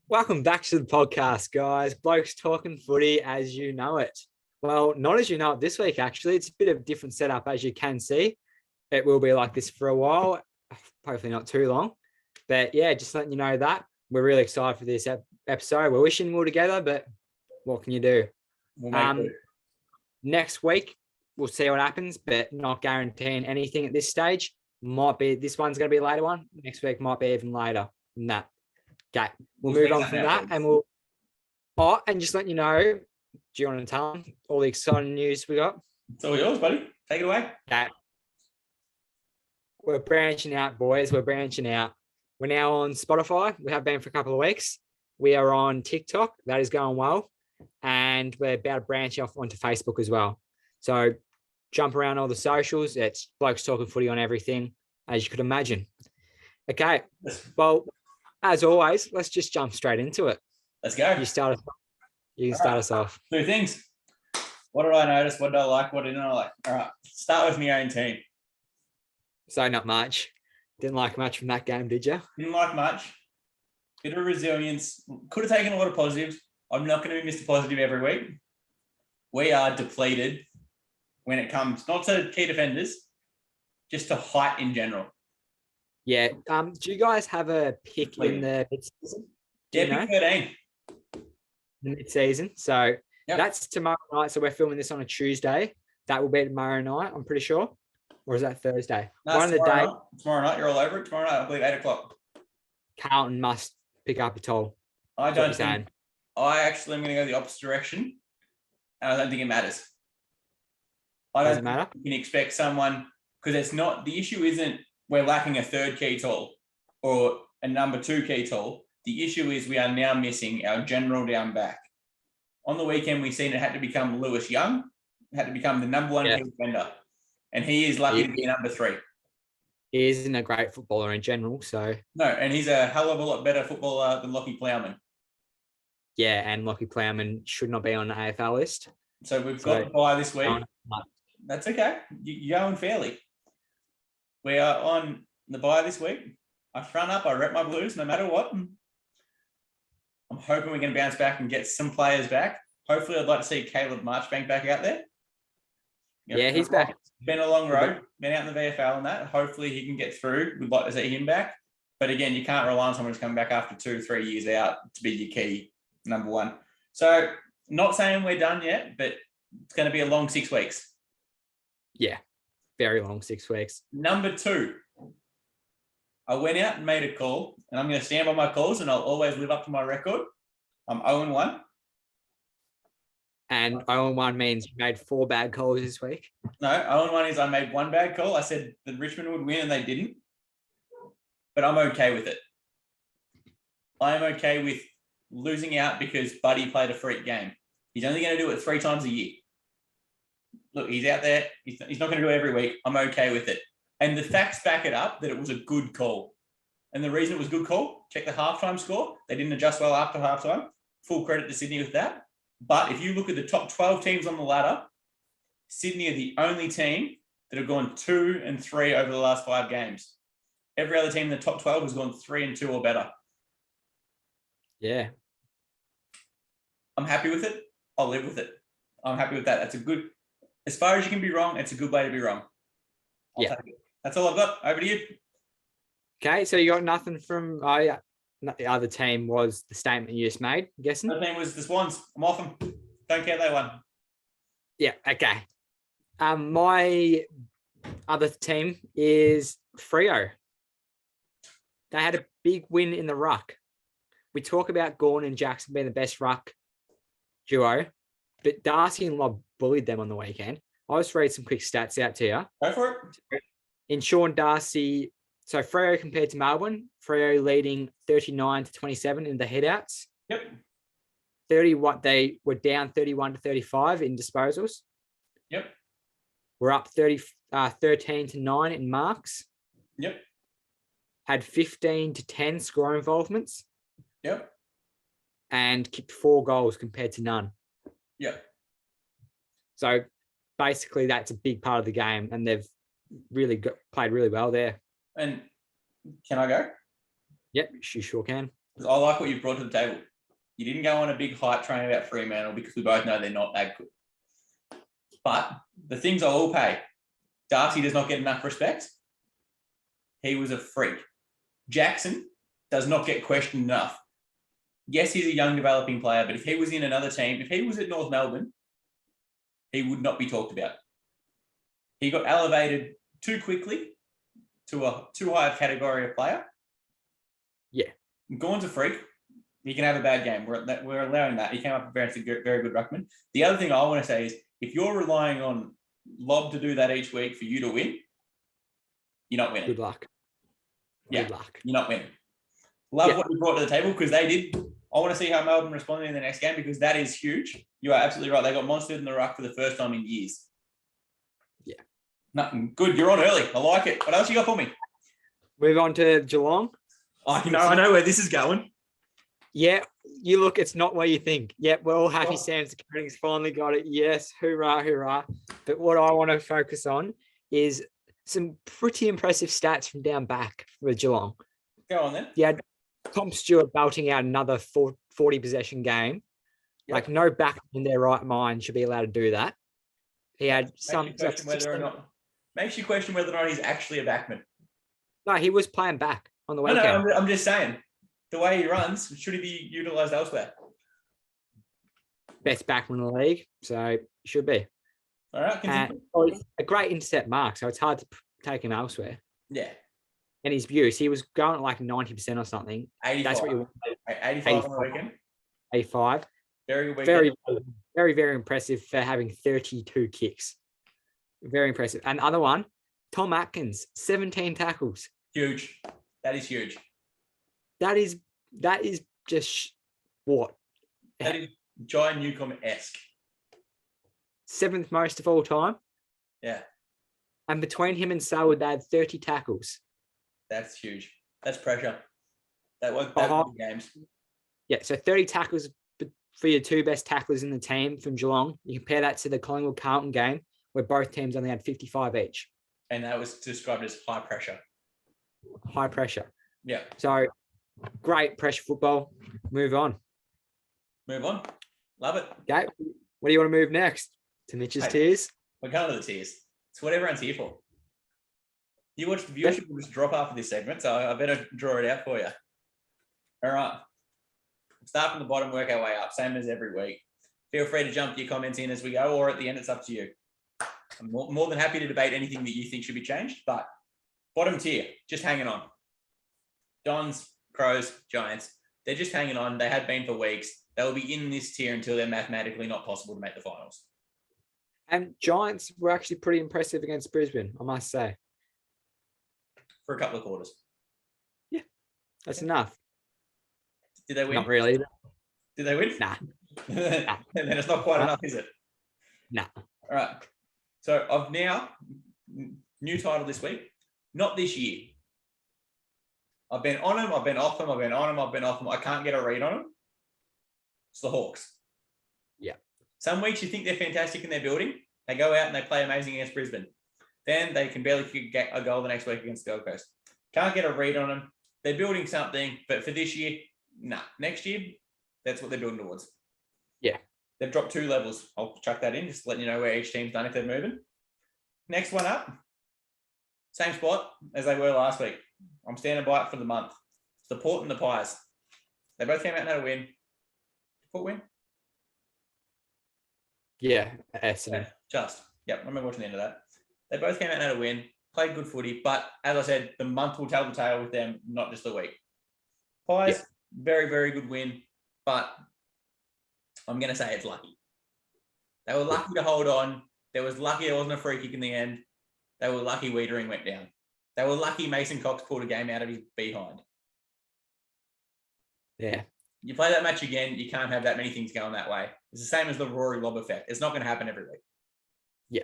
Welcome back to the podcast, guys. Blokes Talking Footy as you know it. Well, not as you know it this week, actually. It's a bit of a different setup, as you can see. It will be like this for a while, hopefully not too long. But yeah, just letting you know that. We're really excited for this episode. We're wishing we were together, but what can you do? Next week, we'll see what happens, but not guaranteeing anything at this stage. Might be, this one's going to be a later one. Next week might be even later than that. Okay, we'll move on from that and and just let you know, do you want to tell them all the exciting news we got? It's all yours, buddy. Take it away. Okay. We're branching out, boys. We're branching out. We're now on Spotify. We have been for a couple of weeks. We are on TikTok. That is going well. And we're about to branch off onto Facebook as well. So jump around all the socials. It's Blokes Talking Footy on everything, as you could imagine. Okay. Well, as always, let's just jump straight into it. Let's go. You can start us off. Two things. What did I notice? What did I like? What didn't I like? All right. Start with my own team. So not much. Didn't like much from that game, did you? Didn't like much. Bit of resilience. Could have taken a lot of positives. I'm not going to be Mr. Positive every week. We are depleted when it comes not to key defenders, just to height in general. Yeah. Do you guys have a pick in the mid-season? Yeah, pick 13. The mid-season. So that's tomorrow night. So we're filming this on a Tuesday. That will be tomorrow night, I'm pretty sure. Or is that Thursday? No, one of the days. Tomorrow night, you're all over it. Tomorrow night, I believe 8 o'clock. Carlton must pick up a toll. I actually am going to go the opposite direction. And I don't think it matters. Doesn't matter? You can expect someone, because it's not, the issue isn't we're lacking a third key tall or a number 2 key tall. The issue is we are now missing our general down back. On the weekend, we've seen it had to become Lewis Young. It had to become the number 1 key defender. And he is lucky to be number 3. He isn't a great footballer in general, so... No, and he's a hell of a lot better footballer than Lockie Plowman. Yeah, and Lockie Plowman should not be on the AFL list. So we've got the bye this week. That's okay. You're going fairly. We are on the bye this week. I front up. I rep my Blues no matter what. I'm hoping we're going to bounce back and get some players back. Hopefully, I'd like to see Caleb Marchbank back out there. Yeah, he's back. Been a long road. Been out in the VFL and that. Hopefully, he can get through. We'd like to see him back. But again, you can't rely on someone who's coming back after 2-3 years out to be your key number 1. So, not saying we're done yet, but it's going to be a long 6 weeks. Yeah, very long 6 weeks. Number 2, I went out and made a call, and I'm going to stand by my calls, and I'll always live up to my record. I'm 0-1. And 0-1 means you made 4 bad calls this week? No, 0-1 is I made 1 bad call. I said that Richmond would win, and they didn't. But I'm okay with it. I am okay with losing out because Buddy played a freak game. He's only going to do it 3 times a year. Look, he's out there. He's not going to do it every week. I'm okay with it. And the facts back it up that it was a good call. And the reason it was a good call, check the halftime score. They didn't adjust well after halftime. Full credit to Sydney with that. But if you look at the top 12 teams on the ladder, Sydney are the only team that have gone 2-3 over the last 5 games. Every other team in the top 12 has gone 3-2 or better. Yeah. I'm happy with it. I'll live with it. I'm happy with that. That's a good, as far as you can be wrong, it's a good way to be wrong. I'll take it. That's all I've got. Over to you. Okay, so you got nothing from the other team was the statement you just made, I'm guessing? The other team was the Swans. I'm off them. Don't care they won. Yeah, okay. My other team is Freo. They had a big win in the ruck. We talk about Gordon and Jackson being the best ruck duo, but Darcy and Lobb bullied them on the weekend. I'll just read some quick stats out to you. Go for it. In Sean Darcy, so Freo compared to Melbourne, Freo leading 39-27 in the headouts. Yep. 31, they were down 31-35 in disposals. Yep. We're up 13-9 in marks. Yep. Had 15-10 score involvements. Yep. And kicked 4 goals compared to none. Yep. So basically that's a big part of the game, and they've played really well there. And can I go? Yep, you sure can. I like what you've brought to the table. You didn't go on a big hype train about Fremantle because we both know they're not that good. But the things I will pay, Darcy does not get enough respect. He was a freak. Jackson does not get questioned enough. Yes, he's a young developing player, but if he was in another team, if he was at North Melbourne, he would not be talked about. He got elevated too quickly to a too high a category of player. Yeah. Gorn's a freak. He can have a bad game. We're allowing that. He came up against a very good ruckman. The other thing I want to say is if you're relying on Lob to do that each week for you to win, you're not winning. Good luck. Yeah, good luck. You're not winning. Love what you brought to the table because they did. I want to see how Melbourne responded in the next game because that is huge. You are absolutely right. They got monstered in the ruck for the first time in years. Yeah. Nothing good. You're on early. I like it. What else you got for me? Move on to Geelong. I know where this is going. Yeah, you look, it's not what you think. Yeah, we're all happy Sam Security's finally got it. Yes, hoorah, hoorah. But what I want to focus on is some pretty impressive stats from down back for Geelong. Go on then. Yeah, Tom Stewart belting out another 40 possession game. Yep. Like no back in their right mind should be allowed to do that. He had makes you question whether or not he's actually a backman. No, he was playing back on the weekend. No, I'm just saying. The way he runs, should he be utilised elsewhere? Best backman in the league, so should be. All right, continue. A great intercept mark, so it's hard to take him elsewhere. Yeah. And his views, he was going at like 90% or something. 85. That's what you want. 85 on the weekend. 85. Very good weekend. Very impressive for having 32 kicks. Very impressive. And the other one, Tom Atkins, 17 tackles. Huge. That is huge. That is just what? That is Jai Newcomb-esque. 7th most of all time. Yeah. And between him and Selwood, they had 30 tackles. That's huge. That's pressure. That was games. Yeah, so 30 tackles for your two best tacklers in the team from Geelong. You compare that to the Collingwood-Carlton game, where both teams only had 55 each. And that was described as high pressure. High pressure. Yeah. So, great pressure football. Move on. Love it. Okay. What do you want to move next? To Mitch's tiers? We're going to the tiers. It's what everyone's here for. You watch the viewership will just drop after this segment, so I better draw it out for you. All right. Start from the bottom, work our way up, same as every week. Feel free to jump your comments in as we go, or at the end, it's up to you. I'm more than happy to debate anything that you think should be changed, but bottom tier, just hanging on. Dons, Crows, Giants, they're just hanging on. They have been for weeks. They'll be in this tier until they're mathematically not possible to make the finals. And Giants were actually pretty impressive against Brisbane, I must say. For a couple of quarters. Yeah, that's enough. Did they win? Not really. Did they win? Nah. And then it's not quite enough, is it? Nah. All right. So I've now, new title this week, not this year. I've been on them, I've been off them, I've been on them, I've been off them. I can't get a read on them. It's the Hawks. Yeah. Some weeks you think they're fantastic in their building. They go out and they play amazing against Brisbane. Then they can barely get a goal the next week against Gold Coast. Can't get a read on them. They're building something, but for this year, nah. Next year, that's what they're building towards. Yeah. They've dropped 2 levels. I'll chuck that in, just letting you know where each team's done if they're moving. Next one up, same spot as they were last week. I'm standing by it for the month. It's the Port and the Pies. They both came out and had a win. Port win? Yeah, Essendon. Just. Yep, I remember watching the end of that. They both came out and had a win, played good footy, but as I said, the month will tell the tale with them, not just the week. Pies, very, very good win, but I'm going to say it's lucky. They were lucky to hold on. There wasn't a free kick in the end. They were lucky Wiedering went down. They were lucky Mason Cox pulled a game out of his behind. Yeah. You play that match again, you can't have that many things going that way. It's the same as the Rory Lobb effect. It's not going to happen every week. Yeah.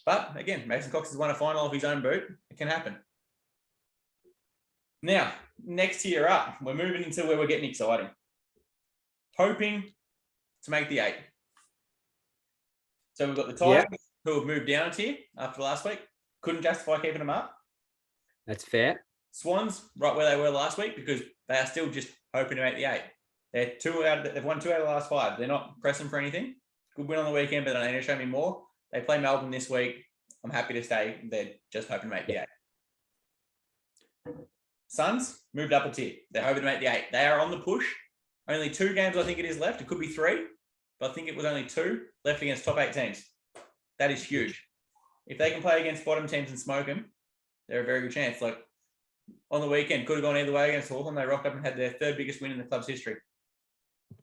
But again, Mason Cox has won a final off his own boot. It can happen. Now, next tier up, we're moving into where we're getting exciting. Hoping to make the 8. So we've got the Tigers who have moved down a tier after last week. Couldn't justify keeping them up. That's fair. Swans, right where they were last week, because they are still just hoping to make the 8. They've won 2 out of the last 5. They're not pressing for anything. Good win on the weekend, but they need to show me more. They play Melbourne this week. I'm happy to stay. They're just hoping to make the 8. Suns moved up a tier. They're hoping to make the 8. They are on the push. Only 2 games, I think it is left. It could be 3, but I think it was only 2 left against top 8 teams. That is huge. If they can play against bottom teams and smoke them, they're a very good chance. Like on the weekend, could have gone either way against Hawthorn. They rocked up and had their 3rd biggest win in the club's history.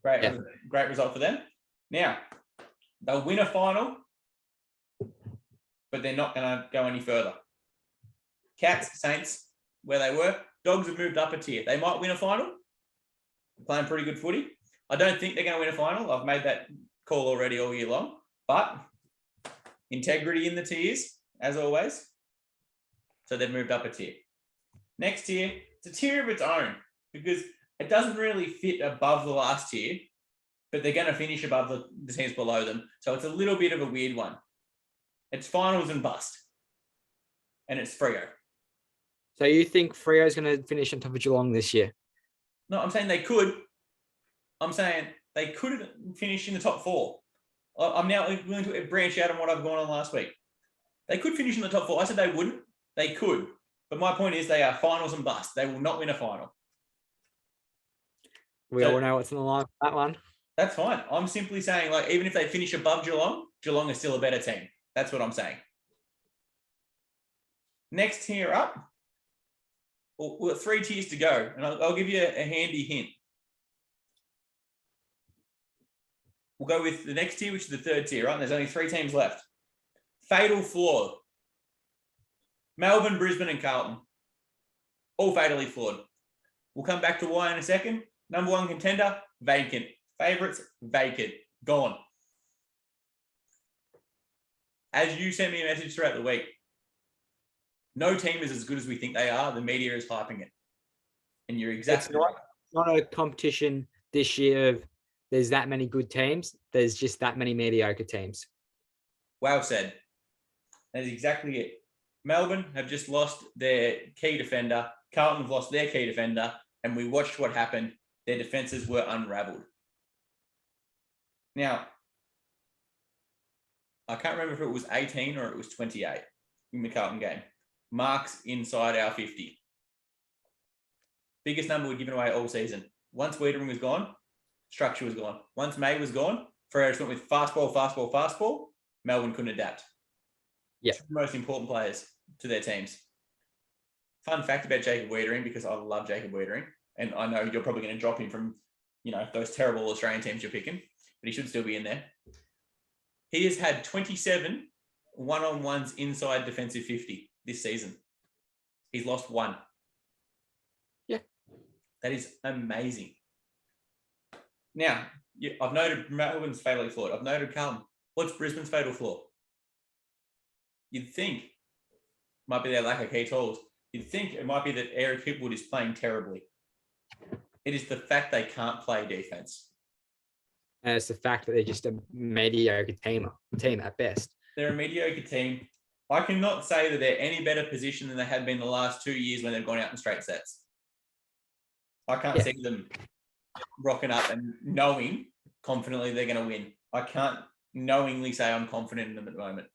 Great result for them. Now, they'll win a final, but they're not going to go any further. Cats, Saints, where they were. Dogs have moved up a tier. They might win a final. They're playing pretty good footy. I don't think they're going to win a final. I've made that call already all year long. But integrity in the tiers, as always. So they've moved up a tier. Next tier, it's a tier of its own because it doesn't really fit above the last tier, but they're going to finish above the teams below them. So it's a little bit of a weird one. It's finals and bust. And it's Freo. So you think Freo is going to finish on top of Geelong this year? No, I'm saying they could. I'm saying they could finish in the top 4. I'm now willing to branch out on what I've gone on last week. They could finish in the top 4. I said they wouldn't. They could. But my point is they are finals and bust. They will not win a final. We all know what's on the line for that one. That's fine. I'm simply saying, like, even if they finish above Geelong, Geelong is still a better team. That's what I'm saying. Next tier up, we've got 3 tiers to go, and I'll give you a handy hint. We'll go with the next tier, which is the 3rd tier, right? And there's only 3 teams left. Fatal flaw. Melbourne, Brisbane, and Carlton. All fatally flawed. We'll come back to why in a second. Number 1 contender, vacant. Favourites, vacant. Gone. As you sent me a message throughout the week, no team is as good as we think they are. The media is hyping it. And you're exactly right. It's not a competition this year of there's that many good teams. There's just that many mediocre teams. Well said. That is exactly it. Melbourne have just lost their key defender. Carlton have lost their key defender. And we watched what happened. Their defences were unravelled. Now, I can't remember if it was 18 or it was 28 in the Carlton game. Marks inside our 50. Biggest number we've given away all season. Once Wiedering was gone, structure was gone. Once May was gone, Freo just went with fastball, fastball, fastball. Melbourne couldn't adapt. Yeah. 2 most important players to their teams. Fun fact about Jacob Wiedering, because I love Jacob Wiedering, and I know you're probably going to drop him from, those terrible Australian teams you're picking, but he should still be in there. He has had 27 one-on-ones inside defensive 50 this season. He's lost 1. Yeah. That is amazing. Now, I've noted Melbourne's fatally flawed. I've noted Carlton. What's Brisbane's fatal flaw? You'd think might be their lack of key tools. You'd think it might be that Eric Hipwood is playing terribly. It is the fact they can't play defense. And it's the fact that they're just a mediocre team at best. They're a mediocre team. I cannot say that they're any better position than they have been the last 2 years when they've gone out in straight sets. I can't see them rocking up and knowing confidently they're going to win. I can't knowingly say I'm confident in them at the moment.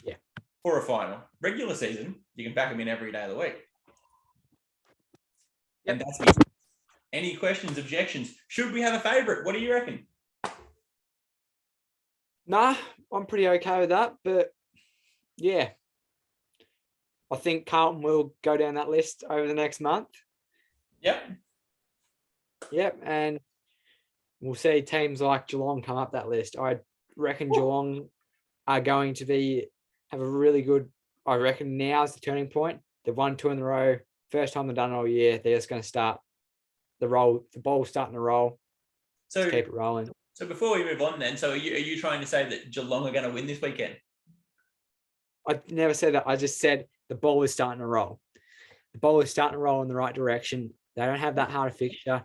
Yeah. For a final. Regular season, you can back them in every day of the week. Yep. And that's me. Any questions, objections? Should we have a favourite? What do you reckon? Nah, I'm pretty okay with that. But yeah, I think Carlton will go down that list over the next month. Yep. And we'll see teams like Geelong come up that list. I reckon Geelong are going to have a really good, I reckon now's the turning point. They've won 2 in a row. First time they've done it all year. They're just going to start the ball's starting to roll. So just keep it rolling. So before we move on then, so are you trying to say that Geelong are going to win this weekend? I never said that. I just said the ball is starting to roll. The ball is starting to roll in the right direction. They don't have that hard a fixture.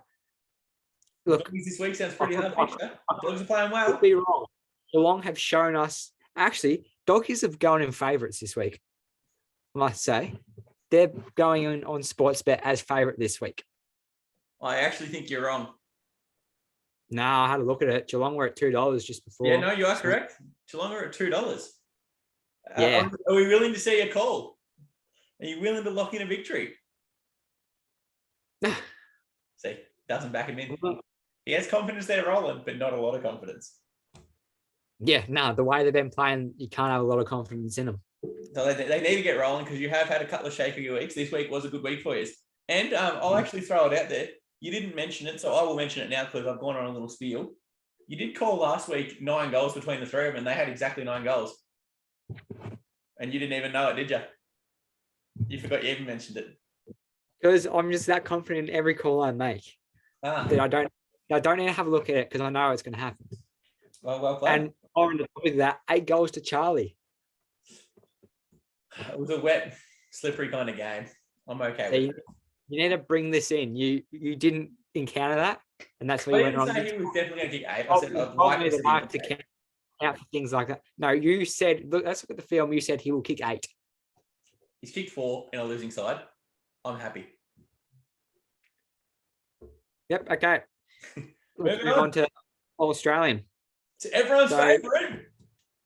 Look, this week sounds pretty hard fixture. Dogs are playing well. Could be wrong. Geelong have shown us. Actually, Doggies have gone in favourites this week, I must say. they're going on Sportsbet as favourite this week. I actually think you're wrong. No, I had a look at it. Geelong were at $2 just before. Yeah, no, you are correct. Geelong are at $2. Yeah. Are we willing to see a call? Are you willing to lock in a victory? See, doesn't back him in. He has confidence there rolling, but not a lot of confidence. Yeah, no, the way they've been playing, you can't have a lot of confidence in them. So they need to get rolling because you have had a couple of shaky weeks. This week was a good week for you. And I'll actually throw it out there. You didn't mention it, so I will mention it now because I've gone on a little spiel. You did call last week 9 goals between the three of them, and they had exactly 9 goals. And you didn't even know it, did you? You forgot you even mentioned it. Because I'm just that confident in every call I make that I don't need to have a look at it because I know it's going to happen. Well played. And on the topic of that, 8 goals to Charlie. It was a wet, slippery kind of game. I'm okay with it. You need to bring this in. You didn't encounter that, and that's where you went wrong. I didn't say he was definitely going to kick 8. I said I'd like to see him count for things like that. No, you said, look, let's look at the film. You said he will kick 8. He's kicked 4 in a losing side. I'm happy. Yep. Okay. Let's move on to All-Australian. It's everyone's favourite.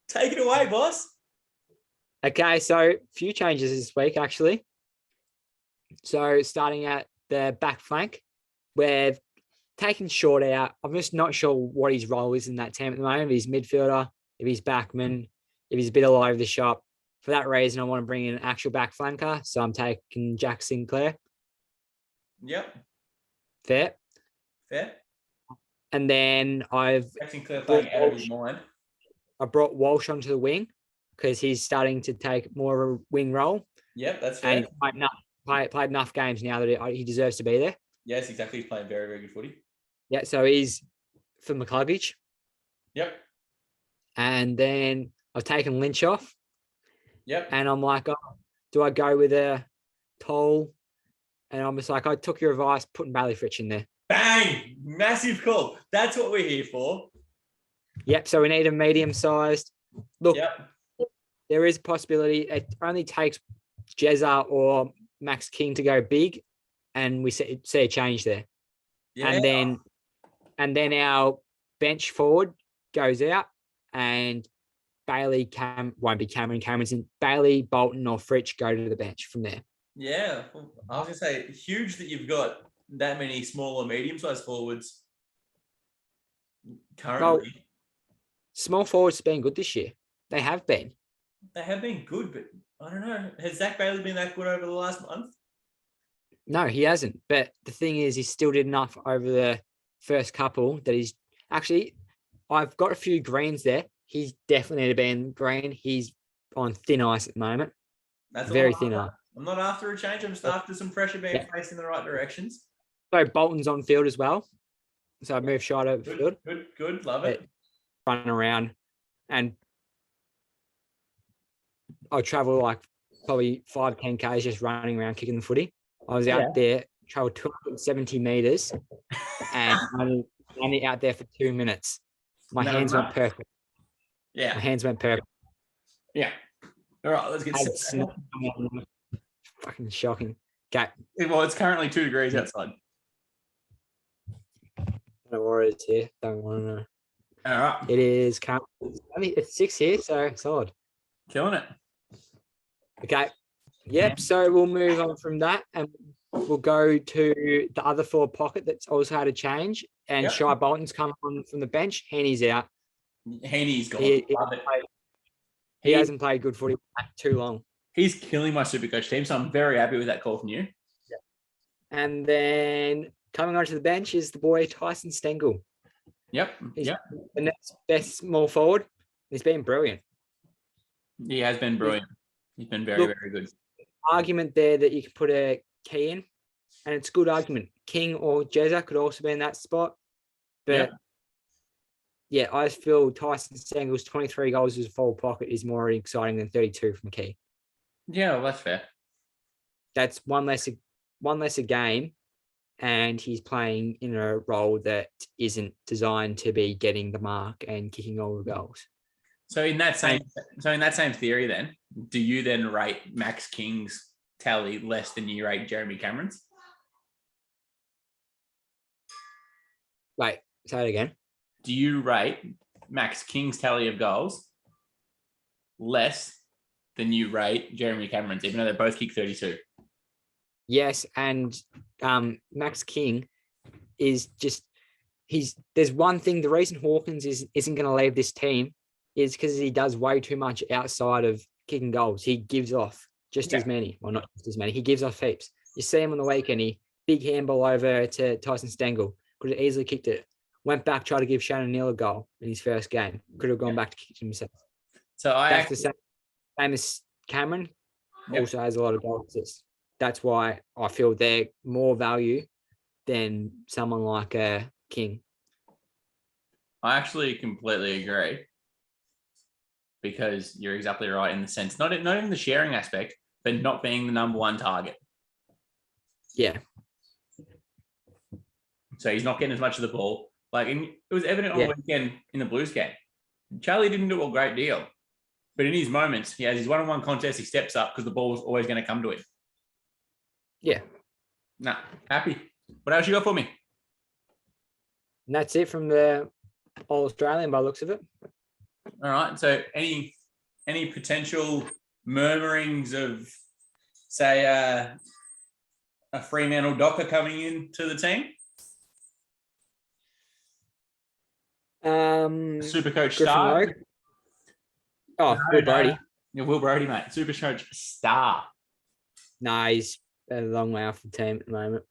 Take it away, boss. Okay, so a few changes this week, actually. So starting at the back flank, we've taken Short out. I'm just not sure what his role is in that team at the moment. If he's midfielder, if he's backman, if he's a bit all over the shop. For that reason, I want to bring in an actual back flanker. So I'm taking Jack Sinclair. Yep. Fair. And then Jack Sinclair playing out of his mind. I brought Walsh onto the wing because he's starting to take more of a wing role. Yep, that's fair. And played enough games now that he deserves to be there. Yes, exactly. He's playing very, very good footy. Yeah, so he's for McCluggage. Yep. And then I've taken Lynch off. Yep. And I'm like, oh, do I go with a Toll? And I'm just like, I took your advice, putting Bailey Fritsch in there. Bang! Massive call. That's what we're here for. Yep, so we need a medium-sized. Look, yep. There is a possibility. It only takes Jezza or Max King to go big, and we see a change there. Yeah. And then our bench forward goes out, and Bailey won't be Cameron's in. Bailey, Bolton, or Fritsch go to the bench from there. Yeah, I was gonna say huge that you've got that many small or medium-sized forwards currently. Well, small forwards have been good this year. They have been. They have been good, but I don't know. Has Zach Bailey been that good over the last month? No, he hasn't. But the thing is, he still did enough over the first couple that he's actually. I've got a few greens there. He's definitely been green. He's on thin ice at the moment. That's very thin ice. I'm not after a change. I'm just after some pressure being placed in the right directions. So Bolton's on field as well. So I moved short over field. Good. Love it. Running around, and I travel like probably 5-10 Ks just running around kicking the footy. I was out there, traveled 270 meters, and only out there for 2 minutes. My hands went perfect. Yeah. My hands went perfect. Yeah. All right, let's get set. Fucking shocking. Okay. Well, it's currently 2 degrees outside. No worries here. Don't want to know. All right. It is currently, it's 6 here, so solid. Killing it. Okay. Yep. So we'll move on from that, and we'll go to the other forward pocket that's also had a change. And Shai Bolton's come on from the bench. Heaney's out. Heaney's gone. He hasn't played good footy too long. He's killing my Supercoach team, so I'm very happy with that call from you. Yeah. And then coming onto the bench is the boy Tyson Stengel. Yep. He's the next best small forward. He's been brilliant. He has been brilliant. He's been very, very good. Argument there that you could put a key in, and it's a good argument. King or Jezza could also be in that spot. But I just feel Tyson Stengel's 23 goals as a forward pocket is more exciting than 32 from key. Yeah, well, that's fair. That's one less a game, and he's playing in a role that isn't designed to be getting the mark and kicking all the goals. So in that same theory, then, do you then rate Max King's tally less than you rate Jeremy Cameron's? Wait, say it again. Do you rate Max King's tally of goals less than you rate Jeremy Cameron's, even though they both kicked 32? Yes, and Max King is just there's one thing. The reason Hawkins isn't going to leave this team is because he does way too much outside of kicking goals. He gives off just as many, well, not just as many. He gives off heaps. You see him on the weekend. He big handball over to Tyson Stengel. Could have easily kicked it. Went back, tried to give Shannon Neal a goal in his first game. Could have gone back to kick himself. So that's the same as Cameron. Also has a lot of goal assists. That's why I feel they're more value than someone like King. I actually completely agree, because you're exactly right in the sense, not in the sharing aspect, but not being the number one target. Yeah. So he's not getting as much of the ball. Like, it was evident on the weekend in the Blues game. Charlie didn't do a great deal, but in his moments, he has his one-on-one contest, he steps up because the ball was always going to come to him. Yeah. Nah, happy. What else you got for me? And that's it from the All-Australian by the looks of it. All right. So any potential murmurings of, say, a Fremantle Docker coming into the team? Supercoach star. Oh, Will Brody. Yeah, Will Brody, mate. Supercoach star. Nah, he's a long way off the team at the moment.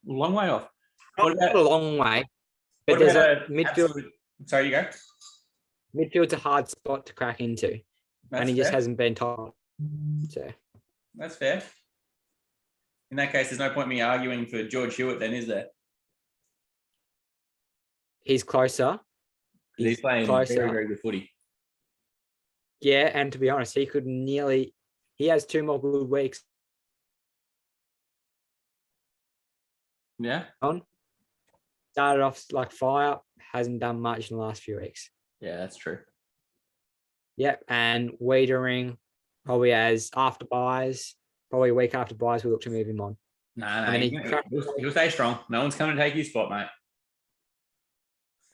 Long way off. Not a long way. But there's a midfield. Sorry, you go. Midfield's a hard spot to crack into. That's and he fair. just hasn't been top. So that's fair. In that case, there's no point me arguing for George Hewitt then, is there? He's closer. He's playing closer. very, very good footy. Yeah, and to be honest, he has 2 more good weeks. Yeah. Started off like fire, hasn't done much in the last few weeks. Yeah, that's true. Yep, and Wiedering probably after buys, probably a week after buys, we'll look to move him on. Nah, he'll stay strong. No one's coming to take his spot, mate.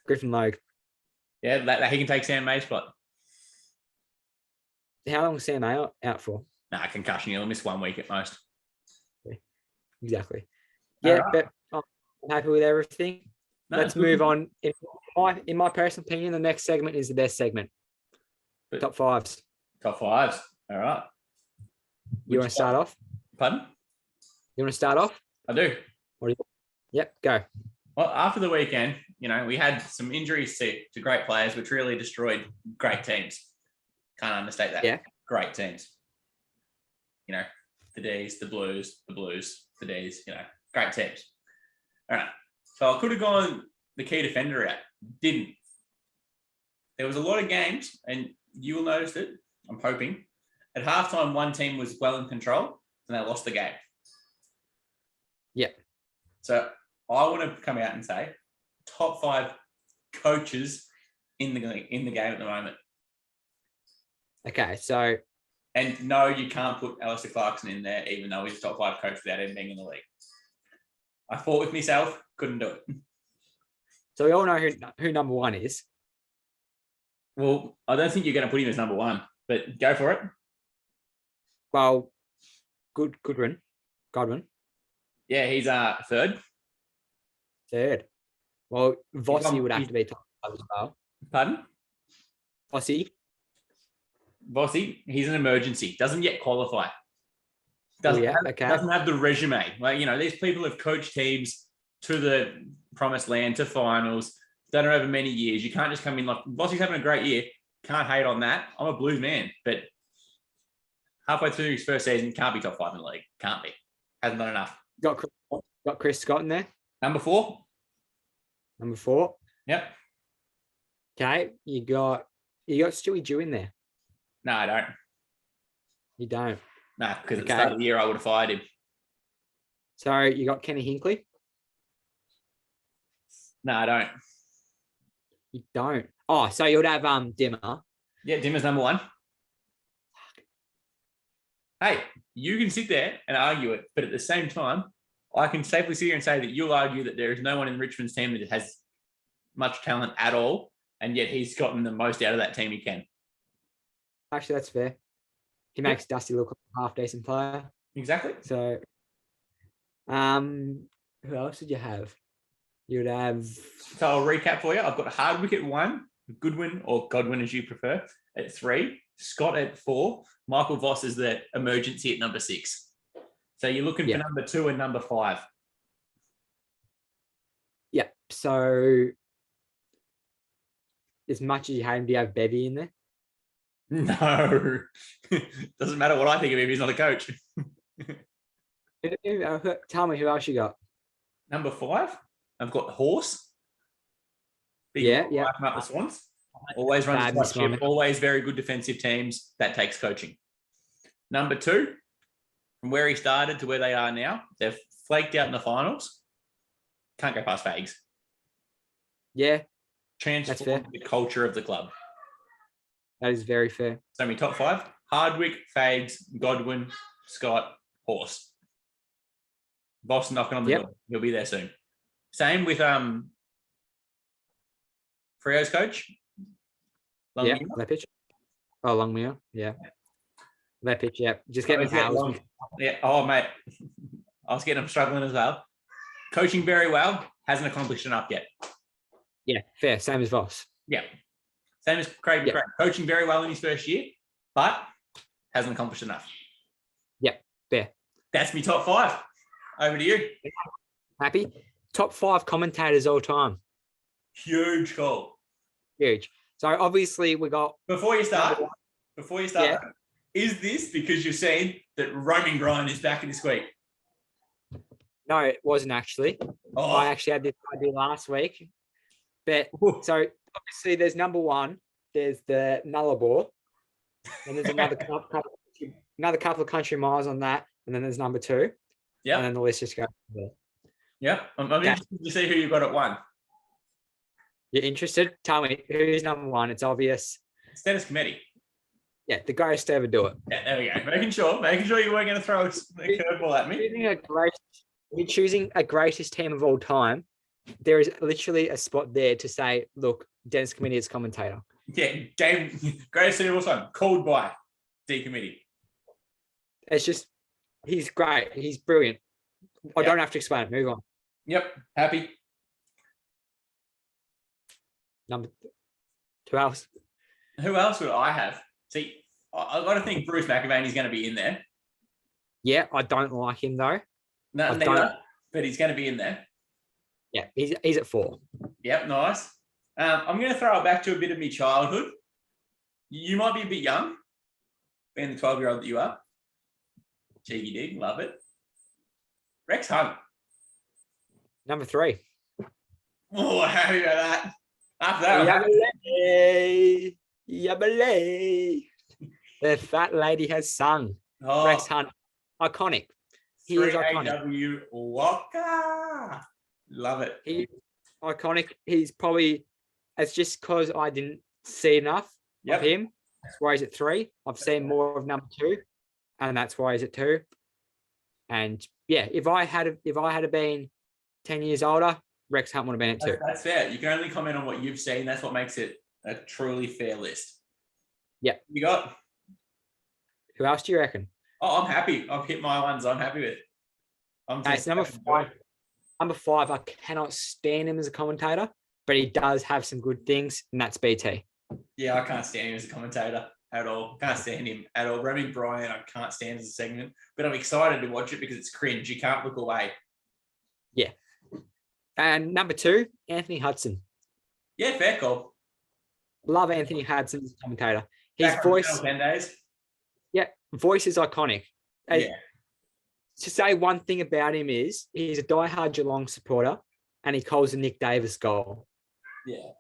Griffin Logue. Yeah, he can take Sam May's spot. How long is Sam May out for? Nah, concussion. He'll miss 1 week at most. Exactly. Yeah, but I'm happy with everything. Let's move on. In my personal opinion, the next segment is the best segment. Top fives. Top fives. All right. You want to start off? Pardon? You want to start off? I do. Yep, go. Well, after the weekend, we had some injuries to great players, which really destroyed great teams. Can't understate that. Yeah. Great teams. The D's, the Blues, the D's, great teams. All right. So I could have gone the key defender out. Didn't. There was a lot of games, and you will notice it, I'm hoping. At halftime, one team was well in control, and they lost the game. Yep. So I want to come out and say top 5 coaches in the game at the moment. Okay, so. And no, you can't put Alistair Clarkson in there, even though he's a top 5 coach without him being in the league. I fought with myself, couldn't do it. So we all know who number 1 is. Well, I don't think you're going to put him as number 1, but go for it. Well, Godwin. Yeah, he's third. Third. Well, Vossi would have to be top 5 as well. Pardon? Vossi, he's an emergency. Doesn't yet qualify. Doesn't have the resume. Like, these people have coached teams to the promised land, to finals, done it over many years. You can't just come in like, Vossi's having a great year. Can't hate on that. I'm a Blues man, but halfway through his first season, can't be top 5 in the league. Can't be. Hasn't done enough. Got Chris Scott in there. Number 4. Yep. Okay, you got Stewie Dew in there. No, I don't. You don't. No, because at the start of the year, I would have fired him. So you got Kenny Hinkley? No, I don't. You don't. Oh, so you would have Dimmer. Yeah, Dimmer's number 1. Hey, you can sit there and argue it, but at the same time, I can safely sit here and say that you'll argue that there is no one in Richmond's team that has much talent at all, and yet he's gotten the most out of that team he can. Actually, that's fair. He makes Dusty look like a half-decent player. Exactly. So, who else did you have? You'd have... So I'll recap for you. I've got Hardwick at 1, Goodwin or Godwin as you prefer at 3, Scott at 4, Michael Voss is the emergency at number 6. So you're looking for number 2 and number 5. Yeah. So as much as you hate him, do you have Bevy in there? No. Doesn't matter what I think of him. He's not a coach. Tell me who else you got. Number 5, I've got Horse. Yeah. Up the Swans. Always runs a ship. Always very good defensive teams. That takes coaching. Number 2, from where he started to where they are now, they've flaked out in the finals. Can't go past Fags. Yeah. Transformed the culture of the club. That is very fair. So my top 5, Hardwick, Fags, Godwin, Scott, Horse. Boss knocking on the door. He'll be there soon. Same with Freo's coach. Yeah, Lepich. Oh, Longmire. Yeah. Lepich, yeah. Just get me hours. Yeah. Oh, mate. I was getting him struggling as well. Coaching very well. Hasn't accomplished enough yet. Yeah, fair. Same as Voss. Yeah. Same as Craig. Yeah. Coaching very well in his first year, but hasn't accomplished enough. Yeah, fair. That's me top 5. Over to you. Happy? Top 5 commentators all time. Huge call. Huge. So obviously we got... Before you start, is this because you've seen that Roaming Brian is back in this week? No, it wasn't actually. Oh. I actually had this idea last week. But so obviously there's number 1. There's the Nullarbor. And there's another couple of country miles on that. And then there's number 2. Yeah. And then the list just goes there. Yeah. I'm interested to see who you got at 1. You're interested? Tell me, who's number 1? It's obvious. It's Dennis Cometti. Yeah, the greatest to ever do it. Yeah, there we go. Making sure you weren't going to throw a curveball at me. Choosing a greatest team of all time, there is literally a spot there to say, look, Dennis Cometti is commentator. Yeah, greatest team of all time, called by D Committee. It's just, he's great. He's brilliant. I don't have to explain it. Move on. Yep, happy. Number 2 else. Who else would I have? See, I've got to think Bruce McAvaney's going to be in there. Yeah, I don't like him though. No, neither, but he's going to be in there. Yeah, he's at 4. Yep, nice. I'm going to throw it back to a bit of my childhood. You might be a bit young, being the 12-year-old that you are. Cheeky dig, love it. Rex Hunt. Number 3. Oh, happy about that. After that, Yabba-lay. The fat lady has sung. Rex Hunt, iconic. He is iconic. W. Walker. Love it. He's iconic. He's probably, it's just because I didn't see enough of him. That's why he's at 3. I've seen more of number 2, and that's why he's at 2. And yeah, if I had been 10 years older, Rex Hunt would have been at 2. That's fair. You can only comment on what you've seen. That's what makes it a truly fair list. Yeah. You got? Who else do you reckon? Oh, I'm happy. I've hit my ones. I'm happy with. It's number 5. Number 5, I cannot stand him as a commentator, but he does have some good things, and that's BT. Yeah, I can't stand him as a commentator at all. Can't stand him at all. Roaming Brian, I can't stand as a segment, but I'm excited to watch it because it's cringe. You can't look away. Yeah. And number 2, Anthony Hudson. Yeah, fair call. Love Anthony Hudson as a commentator. His Back voice. 10 days. Yeah, voice is iconic. Yeah. To say one thing about him is he's a diehard Geelong supporter and he calls the Nick Davis goal. Yeah.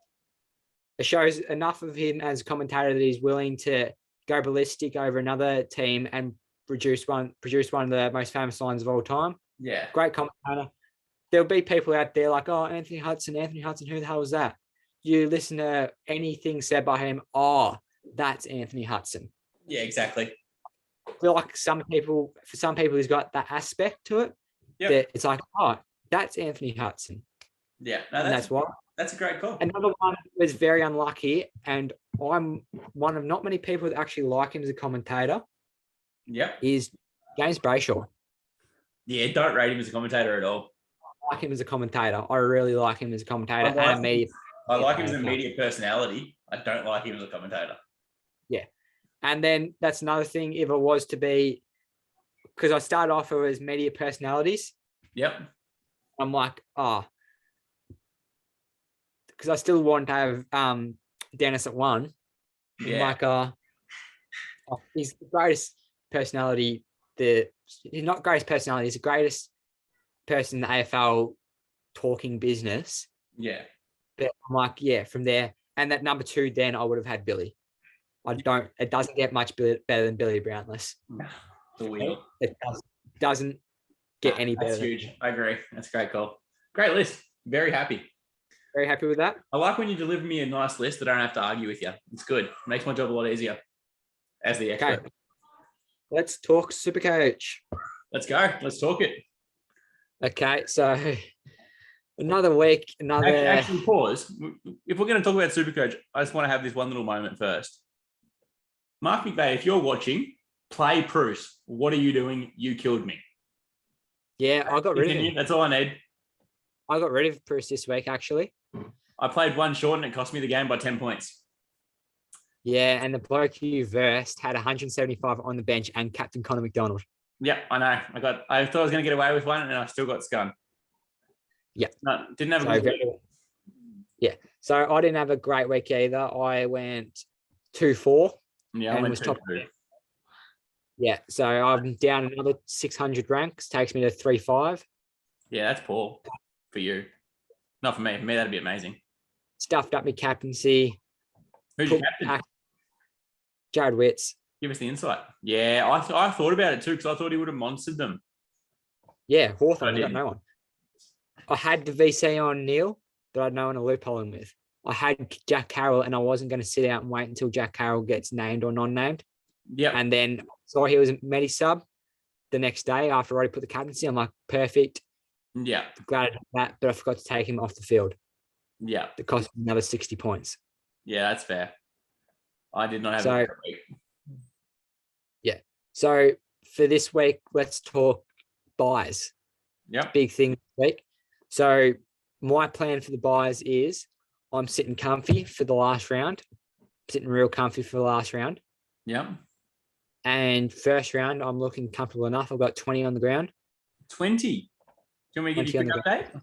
It shows enough of him as a commentator that he's willing to go ballistic over another team and produce one of the most famous lines of all time. Yeah. Great commentator. There'll be people out there like, oh, Anthony Hudson, who the hell is that? You listen to anything said by him, oh, that's Anthony Hudson. Yeah, exactly. feel like for some people who's got that aspect to it, that it's like, oh, that's Anthony Hudson. Yeah, and that's why. That's a great call. Another one was very unlucky, and I'm one of not many people that actually like him as a commentator. Yep. Is James Brayshaw. Yeah, don't rate him as a commentator at all. I like him as a commentator. I really like him as a commentator and a media. I like him as a media personality. I don't like him as a commentator. Yeah. And then that's another thing, if it was to be, because I started off as media personalities. Yep. I'm like, because I still want to have Dennis at one. Yeah. Like, he's the greatest personality. He's not greatest personality. He's the greatest person in the AFL talking business. Yeah. But I'm like, yeah, from there. And that number two, then I would have had Billy. It doesn't get much better than Billy Brownless. It doesn't get any better. That's huge. I agree. That's a great call. Great list. Very happy. Very happy with that. I like when you deliver me a nice list that I don't have to argue with you. It's good. It makes my job a lot easier as the expert. Okay. Let's talk Supercoach. Let's go. Let's talk it. Okay, so another week, Actually, pause. If we're going to talk about Supercoach, I just want to have this one little moment first. Mark McVeigh, if you're watching, play Bruce. What are you doing? You killed me. Yeah, I got rid of him. That's all I need. I got rid of Bruce this week, actually. I played one short and it cost me the game by 10 points. Yeah, and the bloke you versed had 175 on the bench and captain Connor McDonald. Yep, I know. I thought I was going to get away with one and I still got scum. Yeah. No, didn't have a good week. Yeah. So I didn't have a great week either. I went 2-4. Yeah, I went 2-2. Yeah. So I'm down another 600 ranks. Takes me to 3-5. Yeah, that's poor for you. Not for me. For me, that'd be amazing. Stuffed up my captaincy. Who's your captain? Jared Witts. Give us the insight. Yeah, I thought about it too because I thought he would have monstered them. Yeah, Hawthorne. I got no one. I had the VC on Neil, but I had no one to loophole him with. I had Jack Carroll, and I wasn't going to sit out and wait until Jack Carroll gets named or non-named. Yeah. And then saw he was a Medi sub the next day after I already put the captaincy. I'm like, perfect. Yeah. Glad I did that, but I forgot to take him off the field. Yeah. It cost me another 60 points. Yeah, that's fair. I did not have a great week. Yeah. So for this week, let's talk buys. Yep. Big thing this week. So my plan for the buys is I'm sitting comfy for the last round. Sitting real comfy for the last round. Yep. And first round, I'm looking comfortable enough. I've got 20 on the ground. 20? Do you want me to give you a quick update?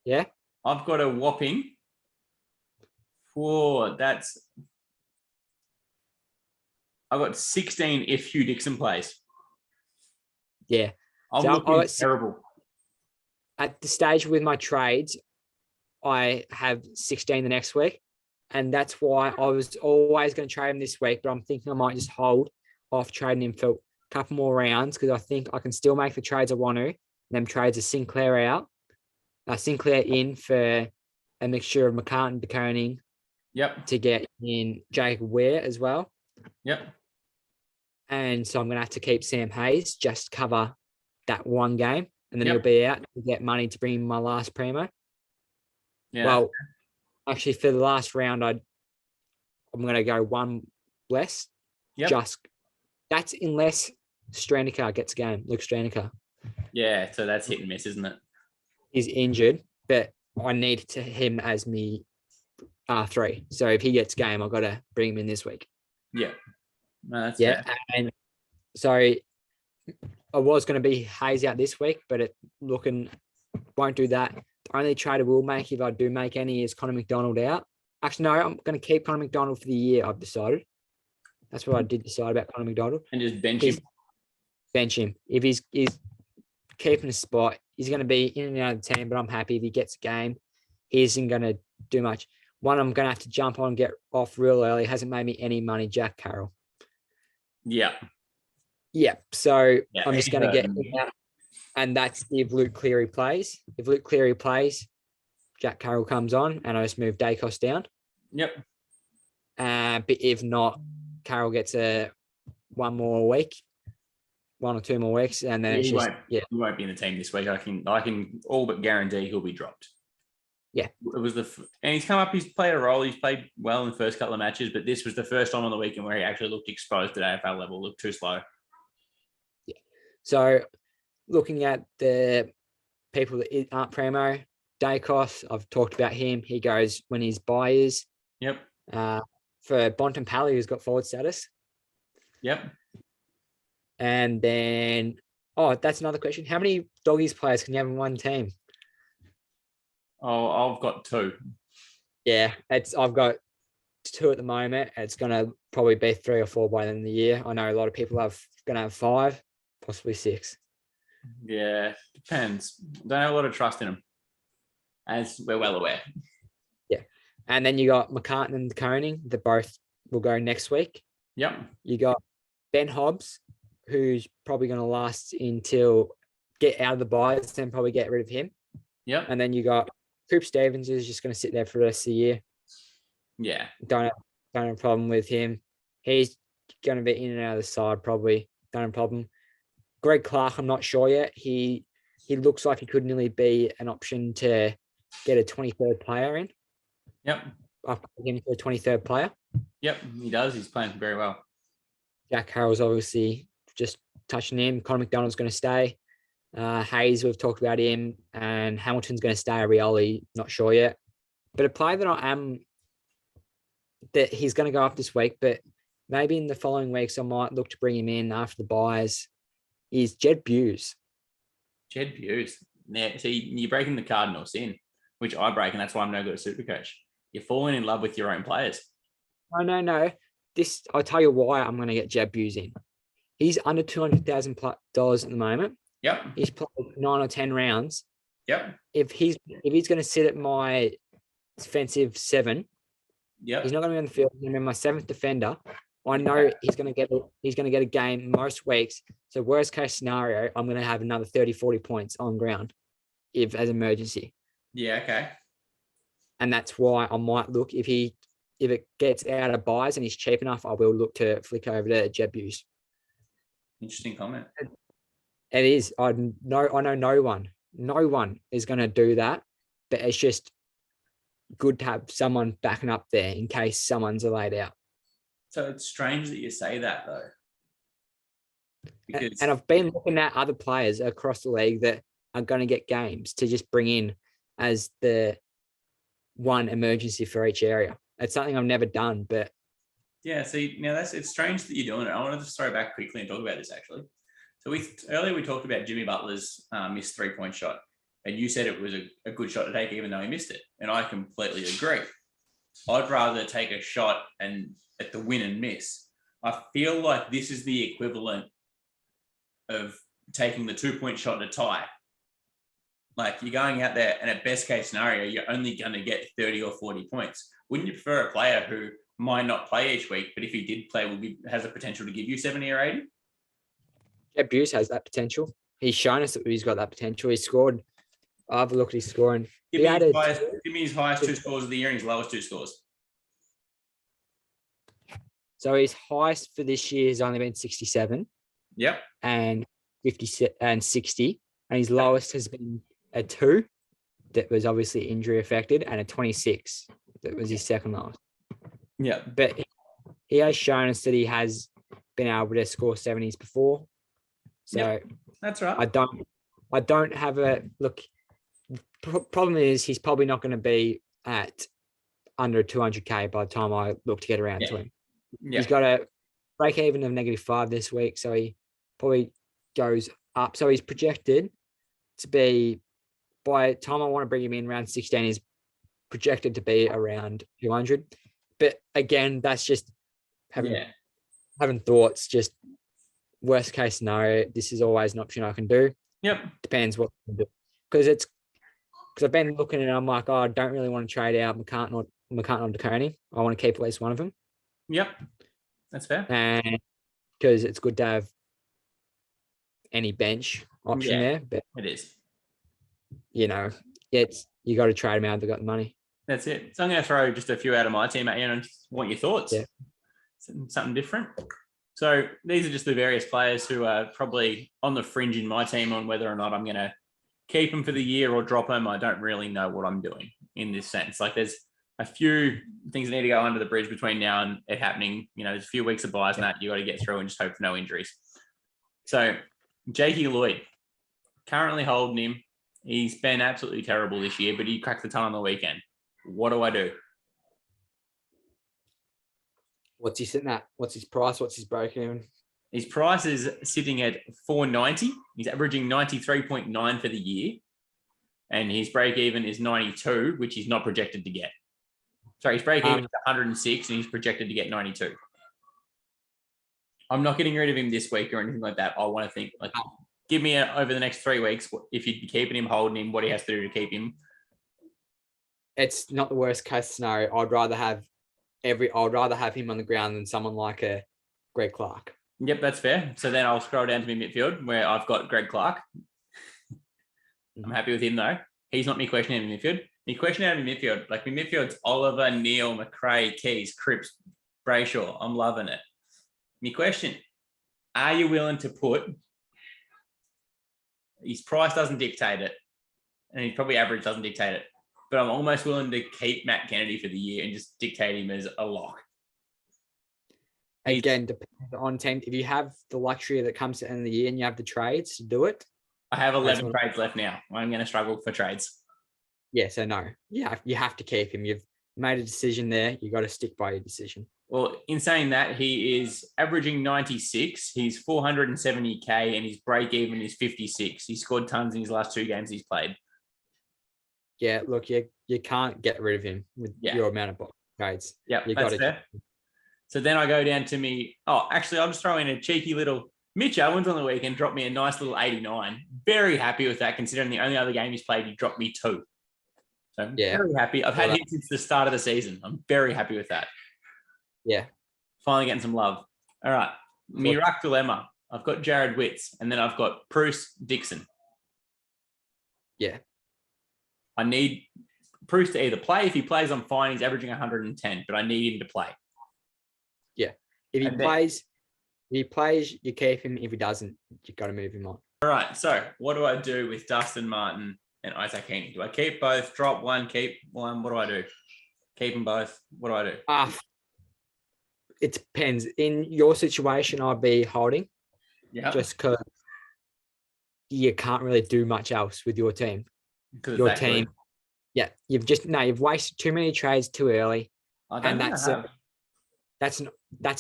Yeah. I've got a whopping. I've got 16 if Hugh Dixon plays. Yeah. I'm looking terrible. At the stage with my trades, I have 16 the next week. And that's why I was always going to trade him this week, but I'm thinking I might just hold off trading him for a couple more rounds because I think I can still make the trades I want to. And them trades are Sinclair out. Sinclair in for a mixture of McCartan, De Koning. Yep. To get in Jacob Ware as well. Yep. And so I'm going to have to keep Sam Hayes, just cover that one game. And then he'll be out to get money to bring in my last primo. Yeah. Well, actually, for the last round, I'm going to go one less. Yep. That's unless Stranicar gets a game, Luke Stranicar. Yeah, so that's hit and miss, isn't it? He's injured, but I need him as me R3. So if he gets game, I've got to bring him in this week. Yeah. No, that's fair. And so I was going to be Hayes out this week, but won't do that. The only trade I will make, if I do make any, is Connor McDonald out. Actually, no, I'm going to keep Connor McDonald for the year, I've decided. That's what I did decide about Connor McDonald. And just bench him? Bench him. If he's keeping a spot, he's going to be in and out of the team, but I'm happy if he gets a game. He isn't going to do much. One I'm going to have to jump on and get off real early. Hasn't made me any money, Jack Carroll. Yeah. Yeah. So I'm just going to get him out. And that's if Luke Cleary plays. If Luke Cleary plays, Jack Carroll comes on and I just move Dacos down. Yep. But if not, Carroll gets one more week 1 or 2 more weeks, and then He won't be in the team this week. I can all but guarantee he'll be dropped. Yeah. It was and he's come up, he's played a role, he's played well in the first couple of matches, but this was the first time on the weekend where he actually looked exposed at AFL level, looked too slow. Yeah. So looking at the people that aren't Primo, Dacos, I've talked about him. He goes when his buy is. Yep. For Bontempelli, who's got forward status. Yep. And then, that's another question. How many Doggies players can you have in one team? Oh, I've got 2. Yeah, I've got 2 at the moment. It's going to probably be 3 or 4 by the end of the year. I know a lot of people are going to have 5, possibly 6. Yeah, depends. Don't have a lot of trust in them, as we're well aware. Yeah. And then you got McCartan and Koning. They both will go next week. Yep. You got Ben Hobbs, who's probably going to last until get out of the buys, then probably get rid of him. Yep. And then you got Coop Stevens, who's just going to sit there for the rest of the year. Yeah. Don't have a problem with him. He's going to be in and out of the side probably. Don't have a problem. Greg Clark, I'm not sure yet. He looks like he could nearly be an option to get a 23rd player in. Yep. Up him for a 23rd player. Yep, he does. He's playing very well. Jack Harrell's obviously just touching him. Conor McDonald's going to stay. Hayes, we've talked about him, and Hamilton's going to stay. Rioli, not sure yet. But a player that I am that he's going to go up this week, but maybe in the following weeks I might look to bring him in after the buys, is Jed Buse. Jed Buse. Yeah, see, you're breaking the cardinal sin, which I break, and that's why I'm no good at Supercoach. You're falling in love with your own players. Oh, no. I'll tell you why I'm going to get Jed Buse in. He's under $200,000 at the moment. Yep. He's played 9 or 10 rounds. Yep. If he's going to sit at my defensive 7, yep, he's not going to be on the field. He's going to be my 7th defender. I know he's going to get a game most weeks. So worst case scenario, I'm going to have another 30, 40 points on ground as emergency. Yeah. Okay. And that's why I might look if it gets out of buys and he's cheap enough, I will look to flick over to Jed Buse. Interesting comment. It is. I know no one is going to do that, but it's just good to have someone backing up there in case someone's laid out. So it's strange that you say that though. And I've been looking at other players across the league that are going to get games to just bring in as the one emergency for each area. It's something I've never done, but yeah. See, now it's strange that you're doing it. I want to just throw back quickly and talk about this actually. So earlier we talked about Jimmy Butler's missed 3-point shot, and you said it was a good shot to take even though he missed it, and I completely agree. I'd rather take a shot and at the win and miss. I feel like this is the equivalent of taking the 2-point shot to tie. Like you're going out there and at best case scenario, you're only going to get 30 or 40 points. Wouldn't you prefer a player who might not play each week, but if he did play, has a potential to give you 70 or 80? Jed Buse has that potential. He's shown us that he's got that potential. He's scored. I've looked at his scoring. Give me his highest 2 scores of the year and his lowest 2 scores. So his highest for this year has only been 67. Yep. And 50 and 60. And his lowest has been a 2 that was obviously injury affected, and a 26 that was his second lowest. Yeah. But he has shown us that he has been able to score 70s before. So that's right. I don't have a look. Problem is he's probably not going to be at under 200K by the time I look to get around to him. Yeah. He's got a break even of -5 this week, so he probably goes up. So he's projected to be, by the time I want to bring him in around 16, he's projected to be around 200. But again, that's just having thoughts. Just worst case scenario, this is always an option I can do. Yep. Depends what I can do. Because I've been looking and I'm like, I don't really want to trade out McCartan or DeConey. I want to keep at least one of them. Yep. That's fair. And because it's good to have any bench option there. But it is. You got to trade them out. They've got the money. That's it. So I'm going to throw just a few out of my team at you and I just want your thoughts. Yeah. Something different. So these are just the various players who are probably on the fringe in my team on whether or not I'm going to keep them for the year or drop them. I don't really know what I'm doing in this sense. Like there's a few things that need to go under the bridge between now and it happening. There's a few weeks of buys and that you got to get through and just hope for no injuries. So Jakey Lloyd, currently holding him. He's been absolutely terrible this year, but he cracked the ton on the weekend. What do I do? What's he sitting at? What's his price? What's his break even? His price is sitting at $4.90. He's averaging 93.9 for the year. And his break even is 92, which he's not projected to get. Sorry, his break even is 106 and he's projected to get 92. I'm not getting rid of him this week or anything like that. I want to think, like, give me over the next 3 weeks, if you'd be keeping him, holding him, what he has to do to keep him. It's not the worst case scenario. I'd rather have him on the ground than someone like a Greg Clark. Yep, that's fair. So then I'll scroll down to my midfield where I've got Greg Clark. I'm happy with him though. He's not me questioning in midfield. Me questioning out in midfield. Like my midfield's Oliver, Neil, McRae, Keys, Cripps, Brayshaw. I'm loving it. Me question, are you willing to put, his price doesn't dictate it, and his probably average doesn't dictate it, but I'm almost willing to keep Matt Kennedy for the year and just dictate him as a lock. Again, depends on team. If you have the luxury that comes to the end of the year and you have the trades to do it. I have 11 trades left now. I'm going to struggle for trades. Yeah, so no. Yeah, you have to keep him. You've made a decision there. You got to stick by your decision. Well, in saying that, he is averaging 96. He's 470K and his break even is 56. He scored tons in his last 2 games he's played. Yeah, look, you can't get rid of him with your amount of trades. Yeah, that's fair. So then I go down to me. Oh, actually, I'll just throw in a cheeky little Mitch Owens on the weekend, dropped me a nice little 89. Very happy with that, considering the only other game he's played, he dropped me 2. So very happy. I've had him since the start of the season. I'm very happy with that. Yeah. Finally getting some love. All right. Me ruck dilemma. I've got Jared Witts, and then I've got Bruce Dixon. Yeah. I need Bruce to either play. If he plays, I'm fine. He's averaging 110, but I need him to play. Yeah. If he plays, you keep him. If he doesn't, you got to move him on. All right. So what do I do with Dustin Martin and Isaac Heaney? Do I keep both, drop one, keep one? What do I do? Keep them both. What do I do? It depends. In your situation, I'd be holding. Yeah. Just because you can't really do much else with your team. Your team. Good. Yeah. You've wasted too many trades too early. And that's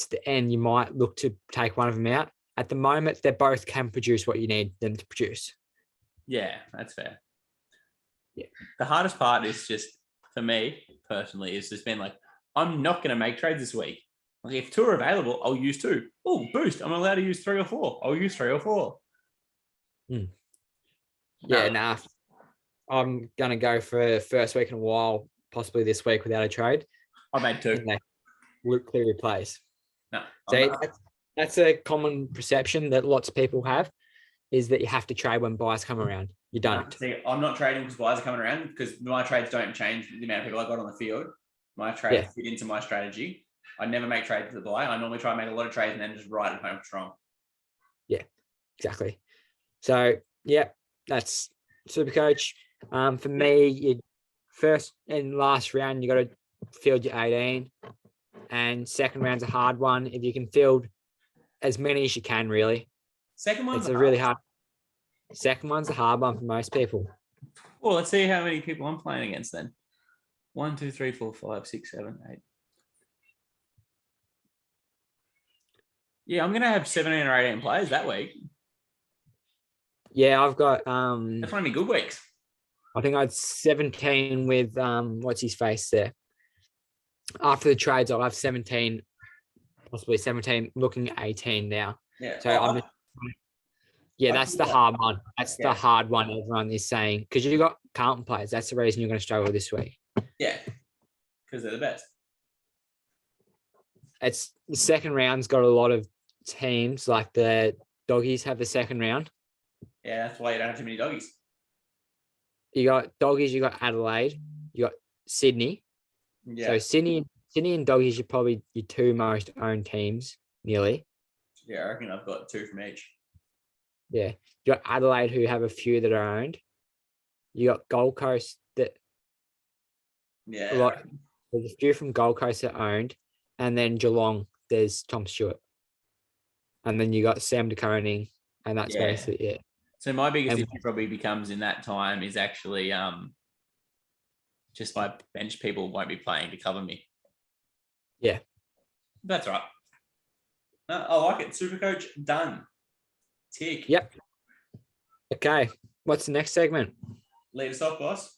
the end. You might look to take one of them out. At the moment, they both can produce what you need them to produce. Yeah, that's fair. Yeah. The hardest part is just, for me personally, is just been like, I'm not going to make trades this week. Like if 2 are available, I'll use 2. Oh, boost. I'm allowed to use 3 or 4. I'll use 3 or 4. Yeah, I'm going to go for first week in a while, possibly this week without a trade. I made 2. Luke Cleary plays. No. So that's a common perception that lots of people have, is that you have to trade when buys come around. You don't. See, I'm not trading because buys are coming around, because my trades don't change the amount of people I got on the field. My trades fit into my strategy. I never make trades for the buy. I normally try and make a lot of trades and then just ride it home strong. Yeah, exactly. So, that's Supercoach. For me, you first and last round, you got to field your 18, and second round's a hard one. If you can field as many as you can, really. Second one's really hard. Second one's a hard one for most people. Well, let's see how many people I'm playing against then. 1, 2, 3, 4, 5, 6, 7, 8. Yeah, I'm going to have 17 or 18 players that week. Yeah, I've got... That's one of my good weeks. I think I had 17 with... what's his face there? After the trades, I'll have 17, possibly 17, looking at 18 now. Yeah. So that's the hard one. That's the hard one everyone is saying. Because you got Carlton players. That's the reason you're going to struggle this week. Yeah, because they're the best. It's the second round's got a lot of teams, like the Doggies have the second round. Yeah, that's why you don't have too many Doggies. You got Doggies, you got Adelaide, you got Sydney. Yeah. So Sydney and Doggies are probably your 2 most owned teams, nearly. Yeah, I reckon I've got 2 from each. Yeah. You got Adelaide, who have a few that are owned. You got Gold Coast that Yeah. there's a few from Gold Coast that are owned, and then Geelong, there's Tom Stewart, and then you got Sam DeConing, and that's basically it. So my biggest issue probably becomes in that time is actually just my bench people won't be playing to cover me. Yeah. That's right. I like it. Supercoach, done. Tick. Yep. Okay. What's the next segment? Lead us off, boss.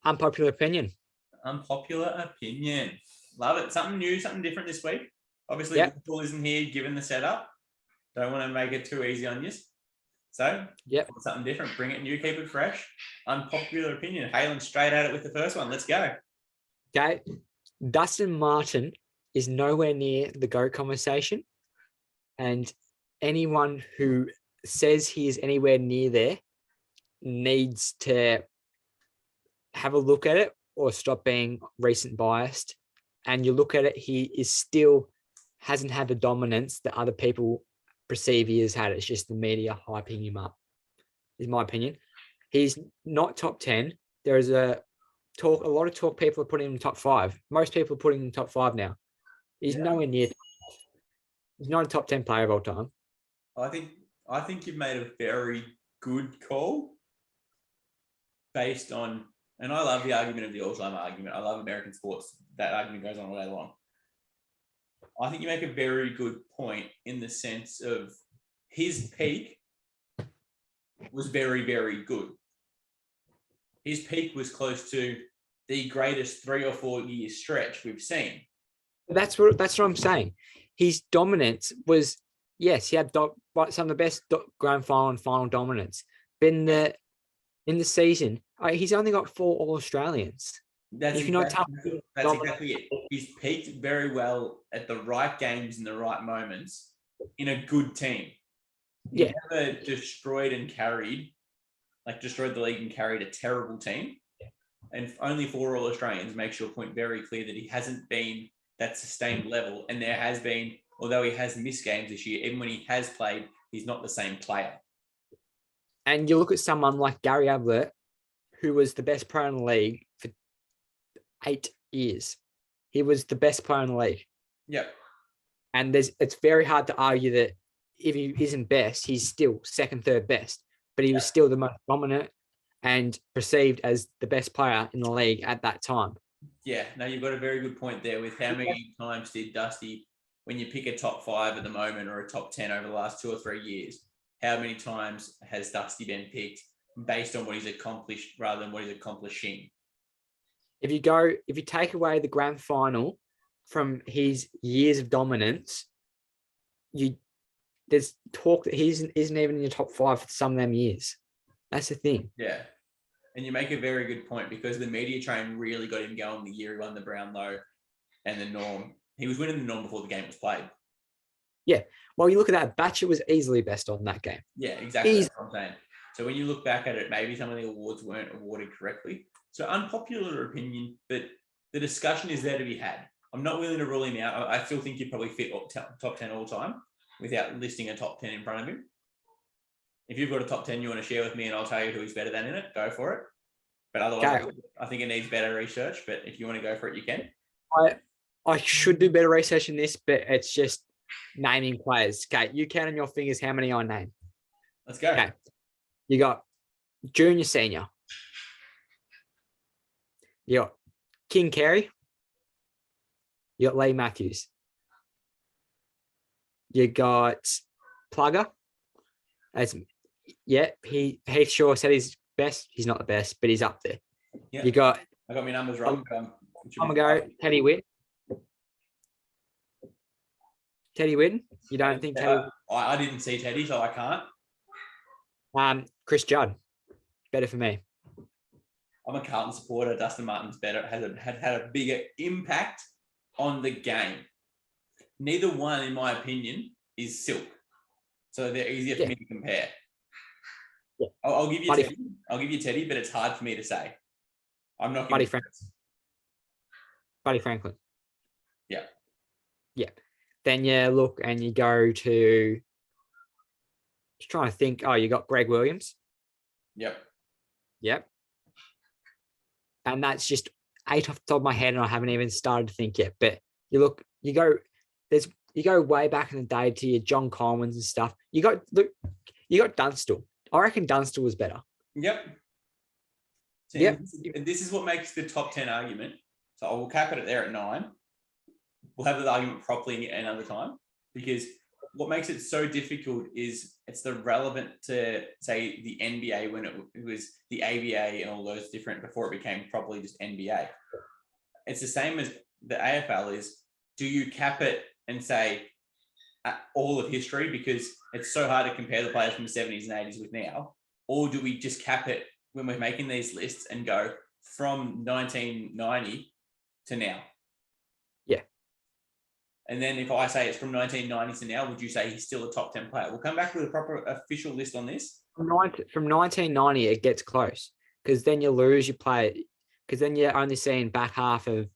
Unpopular opinion. Unpopular opinion. Love it. Something new, something different this week. Obviously, Worpel isn't here given the setup. Don't want to make it too easy on you. So, something different. Bring it new, keep it fresh. Unpopular opinion. Halen straight at it with the first one. Let's go. Okay. Dustin Martin is nowhere near the GOAT conversation. And anyone who says he is anywhere near there needs to have a look at it or stop being recent biased. And you look at it, he is still hasn't had the dominance that other people perceive he has had. It's just the media hyping him up, is my opinion. He's not top 10. There is a lot of talk. People are putting him in top 5. Most people are putting him in top 5 now. He's nowhere near. He's not a top 10 player of all time. I think you've made a very good call based on, and I love the argument of the all-time argument. I love American sports. That argument goes on all day long. I think you make a very good point in the sense of his peak was very, very good. His peak was close to the greatest 3 or 4 year stretch we've seen. That's what I'm saying. His dominance was, yes, he had some of the best grand final and final dominance. But in the season, he's only got 4 All-Australians. That's exactly it. He's peaked very well at the right games in the right moments in a good team. He never destroyed the league and carried a terrible team. And only 4 All-Australians makes your point very clear that he hasn't been that sustained level. And there has been, although he has missed games this year, even when he has played, he's not the same player. And you look at someone like Gary Ablett, who was the best player in the league for 8 years. He was the best player in the league. Yep. And it's very hard to argue that if he isn't best, he's still second, third best. But he was still the most dominant and perceived as the best player in the league at that time. Yeah, no, you've got a very good point there with how many times did Dusty, when you pick a top 5 at the moment or a top 10 over the last 2 or 3 years, how many times has Dusty been picked based on what he's accomplished rather than what he's accomplishing? If you take away the grand final from his years of dominance, there's talk that he isn't even in your top 5 for some of them years. That's the thing. Yeah. And you make a very good point because the media train really got him going the year he won the Brownlow and the Norm. He was winning the Norm before the game was played. Yeah. Well, you look at that, Batcher was easily best on that game. Yeah, exactly. That's what I'm saying. So when you look back at it, maybe some of the awards weren't awarded correctly. So unpopular opinion, but the discussion is there to be had. I'm not willing to rule him out. I still think he'd probably fit top 10 all time without listing a top 10 in front of him. If you've got a top 10 you want to share with me and I'll tell you who he's better than in it, go for it. But otherwise, I think it needs better research. But if you want to go for it, you can. I should do better research in this, but it's just naming players. Okay, you count on your fingers how many I name. Let's go. Okay, you got junior, senior. You got King Carey. You got Lee Matthews. You got Plugger. He sure said he's best. He's not the best, but he's up there. Yeah. You got. I got my numbers wrong. I'm gonna go Teddy Whitt. Teddy Whitten. You don't think Teddy? I didn't see Teddy, so I can't. Chris Judd. Better for me. I'm a Carlton supporter. Dustin Martin's better. Had a bigger impact on the game. Neither one, in my opinion, is silk. So they're easier for me to compare. Yeah. I'll give you Teddy. I'll give you Teddy, but it's hard for me to say. I'm not. Buddy Franklin. Yeah. Yeah. Then you look and you go to, just trying to think. Oh, you got Greg Williams. Yep. Yep. And that's just 8 off the top of my head, and I haven't even started to think yet. But you go way back in the day to your John Collins and stuff. You got Dunstall. I reckon Dunstall was better. Yep. So, Yep. And this is what makes the top 10 argument. So I will cap it there at 9. We'll have the argument properly another time, because what makes it so difficult is it's the relevant to, say, the NBA when it was the ABA and all those different before it became properly just NBA. It's the same as the AFL is, do you cap it and say all of history because it's so hard to compare the players from the 70s and 80s with now? Or do we just cap it when we're making these lists and go from 1990 to now? Yeah. And then if I say it's from 1990 to now, would you say he's still a top 10 player? We'll come back with a proper official list on this. From 1990, it gets close, because then you lose your player, because then you're only seeing back half of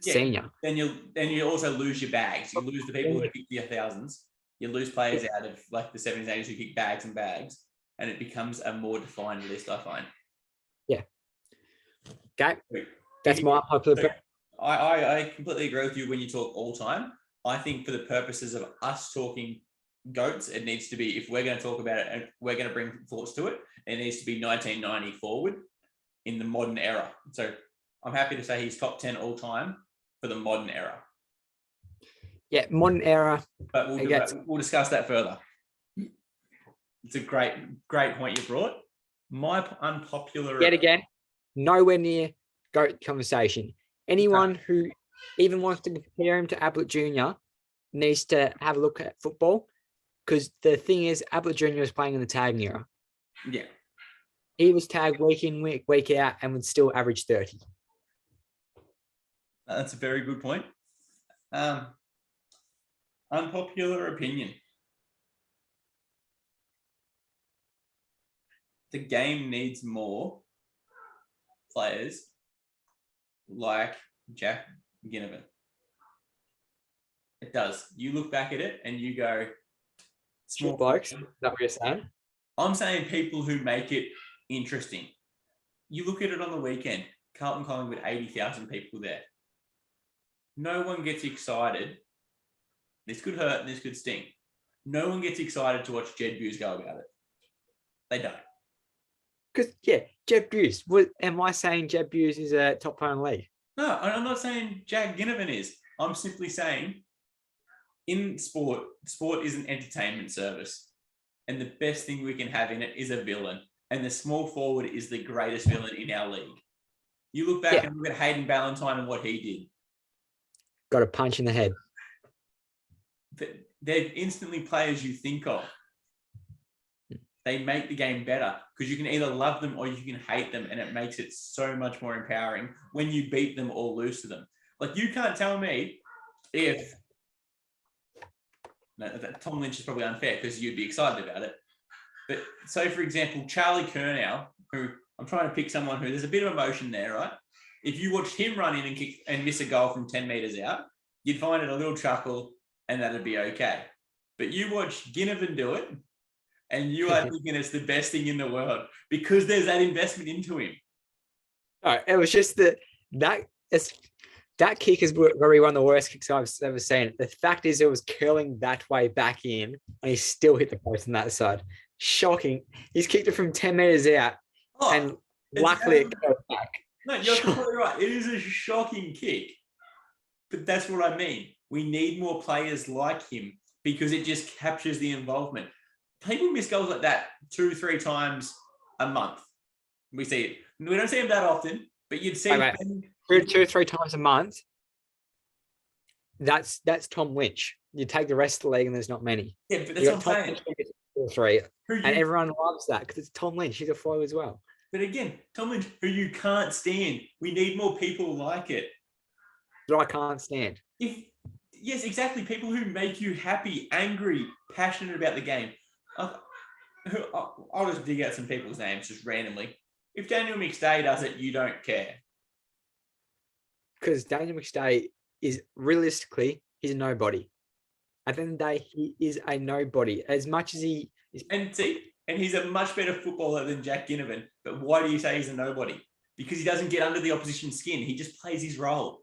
senior. Then you also lose your bags. You lose the people who kick the thousands. You lose players out of like the 70s, 80s who kick bags and bags, and it becomes a more defined list, I find. Yeah. Okay. That's my popular. I completely agree with you when you talk all time. I think for the purposes of us talking GOATs, it needs to be, if we're going to talk about it and we're going to bring thoughts to it, it needs to be 1990 forward in the modern era. So I'm happy to say he's top 10 all time for the modern era. Yeah, modern era. But we'll discuss that further. It's a great point you brought. My unpopular... Yet again, nowhere near GOAT conversation. Anyone who even wants to compare him to Ablett Jr. needs to have a look at football, because the thing is, Ablett Jr. was playing in the tagging era. Yeah. He was tagged week in, week out, and would still average 30. That's a very good point. Unpopular opinion. The game needs more players like Jack Ginnivan. It does. You look back at it and you go, Small blokes. Is that what you're saying? I'm saying people who make it interesting. You look at it on the weekend, Carlton Collingwood, 80,000 people there. No one gets excited. This could hurt and this could sting. No one gets excited to watch Jed Hughes go about it. They don't. Because, Jed Hughes. Am I saying Jed Hughes is a top player in the league? No, I'm not saying Jack Ginnivan is. I'm simply saying in sport is an entertainment service. And the best thing we can have in it is a villain. And the small forward is the greatest villain in our league. You look back and look at Hayden Ballantyne and what he did. Got a punch in the head. They're instantly players you think of. They make the game better because you can either love them or you can hate them, and it makes it so much more empowering when you beat them or lose to them. Like, you can't tell me if... No, Tom Lynch is probably unfair because you'd be excited about it. But so, for example, Charlie Curnow, who I'm trying to pick someone who there's a bit of emotion there, right? If you watched him run in and kick and miss a goal from 10 metres out, you'd find it a little chuckle and that'd be okay. But you watch Ginnivan do it and you are thinking it's the best thing in the world because there's that investment into him. Oh, it was just that kick is probably one of the worst kicks I've ever seen. The fact is, it was curling that way back in, and he still hit the post on that side. Shocking. He's kicked it from 10 metres out, and luckily it goes back. No, you're completely right. It is a shocking kick. But that's what I mean. We need more players like him because it just captures the involvement. People miss goals like that 2-3 times a month. We see it. We don't see him that often, but you'd see him 2-3 times a month. That's Tom Lynch. You take the rest of the league and there's not many. Yeah, but that's what I'm saying. 3, and everyone loves that because it's Tom Lynch. He's a flow as well. But again, Tom Lynch, who you can't stand. We need more people like it. That I can't stand. Yes, exactly. People who make you happy, angry, passionate about the game. I'll just dig out some people's names just randomly. If Daniel McStay does it, you don't care. Because Daniel McStay is realistically, he's a nobody. At the end of the day, he is a nobody. As much as he is. And he's a much better footballer than Jack Ginnivan. But why do you say he's a nobody? Because he doesn't get under the opposition's skin. He just plays his role.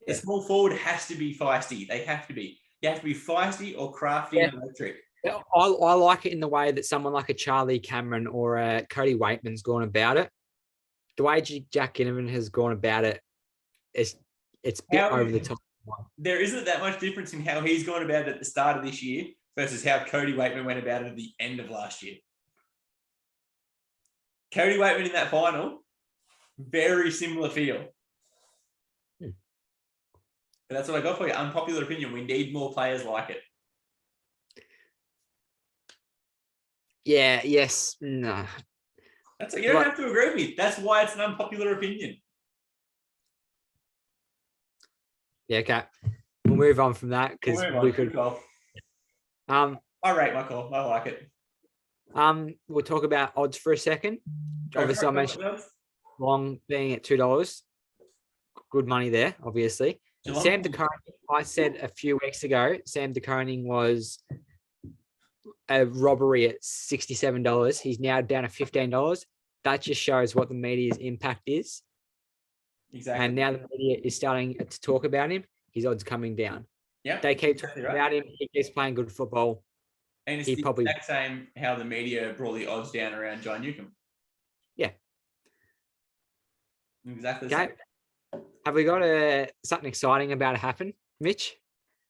The small forward has to be feisty. They have to be. You have to be feisty or crafty and electric. I like it in the way that someone like a Charlie Cameron or a Cody Waitman's gone about it. The way Jack Ginnivan has gone about it, it's a bit over the top. There isn't that much difference in how he's gone about it at the start of this year versus how Cody Waitman went about it at the end of last year. Cody Waitman in that final, very similar feel. But that's what I got for you. Unpopular opinion. We need more players like it. Yeah, yes, no. You don't have to agree with me. That's why it's an unpopular opinion. Yeah, okay. We'll move on from that because we could. I rate my call. I like it. We'll talk about odds for a second. Obviously, I mentioned Long being at $2. Good money there, obviously. Sam De Koning, I said a few weeks ago, Sam De Koning was a robbery at $67. He's now down to $15. That just shows what the media's impact is. Exactly. And now the media is starting to talk about him. His odds coming down. Yeah. They keep talking about him. He keeps playing good football. And it's the exact same how the media brought the odds down around John Newcomb. Yeah. Exactly the same. Have we got something exciting about to happen, Mitch?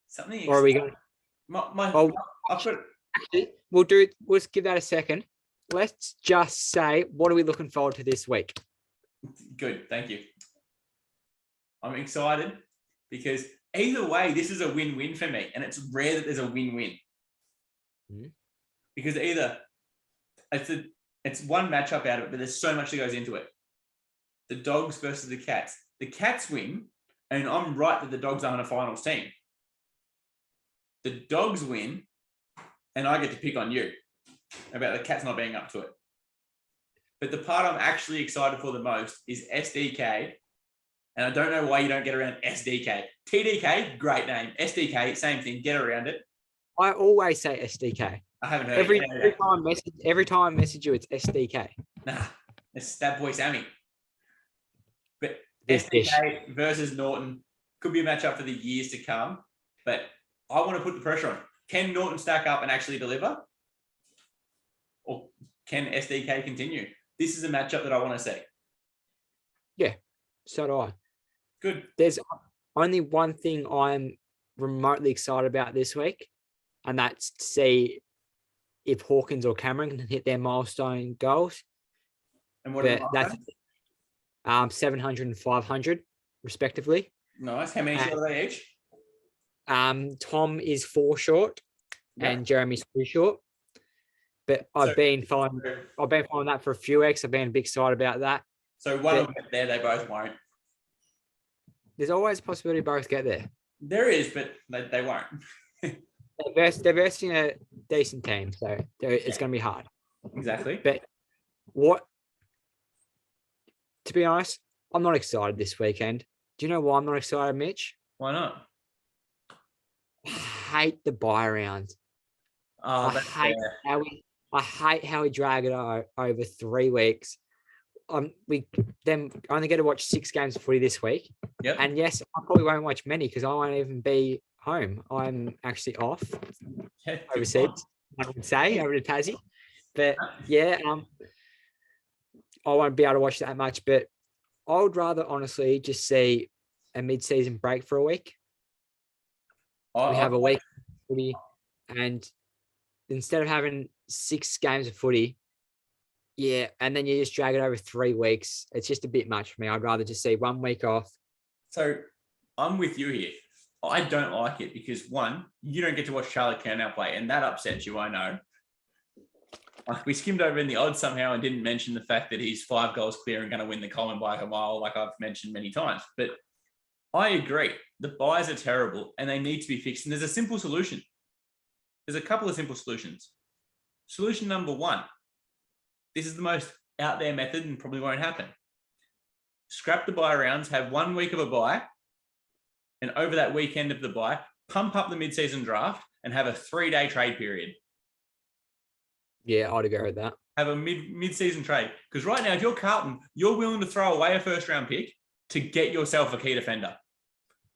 Something exciting? Or are we going? We'll do it. We'll just give that a second. Let's just say, what are we looking forward to this week? Good, thank you. I'm excited because either way, this is a win-win for me, and it's rare that there's a win-win. Mm-hmm. Because either it's one matchup out of it, but there's so much that goes into it. The Dogs versus the Cats. The Cats win, and I'm right that the Dogs aren't a finals team. The Dogs win, and I get to pick on you about the Cats not being up to it. But the part I'm actually excited for the most is SDK. And I don't know why you don't get around SDK. TDK, great name. SDK, same thing. Get around it. I always say SDK. I haven't heard every time I message you, it's SDK. Nah, it's that boy Sammy. But SDK versus Norton could be a matchup for the years to come. But I want to put the pressure on. Can Norton stack up and actually deliver? Or can SDK continue? This is a matchup that I want to see. Yeah, so do I. Good. There's only one thing I'm remotely excited about this week, and that's to see if Hawkins or Cameron can hit their milestone goals. And what are that's 700 and 500, respectively. Nice. How many short are they each? Tom is 4 short, and Jeremy's 2 short. But I've been following that for a few weeks. I've been a big excited about that. So one will get there, they both won't. There's always a possibility both get there. There is, but they won't. They're versing a decent team, so it's going to be hard. Exactly. But to be honest, I'm not excited this weekend. Do you know why I'm not excited, Mitch? Why not? I hate the buy rounds. Oh, I hate how we drag it over 3 weeks. We then only get to watch 6 games of footy this week. Yep. And yes, I probably won't watch many because I won't even be home. I'm actually off overseas, I would say, over to Tassie. But yeah, I won't be able to watch that much. But I would rather honestly just see a mid-season break for a week. We have a week of footy, and instead of having 6 games of footy, and then you just drag it over 3 weeks. It's just a bit much for me. I'd rather just see 1 week off. So I'm with you here. I don't like it because, one, you don't get to watch Charlie Curnow play, and that upsets you, I know. We skimmed over in the odds somehow and didn't mention the fact that he's 5 goals clear and going to win the Coleman by a mile, like I've mentioned many times. But I agree. The buys are terrible and they need to be fixed. And there's a simple solution. There's a couple of simple solutions. Solution number 1. This is the most out there method and probably won't happen. Scrap the buy rounds, have 1 week of a buy, and over that weekend of the bye, pump up the mid-season draft and have a 3-day trade period. Yeah, I'd agree with that. Have a mid-season trade. Because right now, if you're Carlton, you're willing to throw away a first-round pick to get yourself a key defender.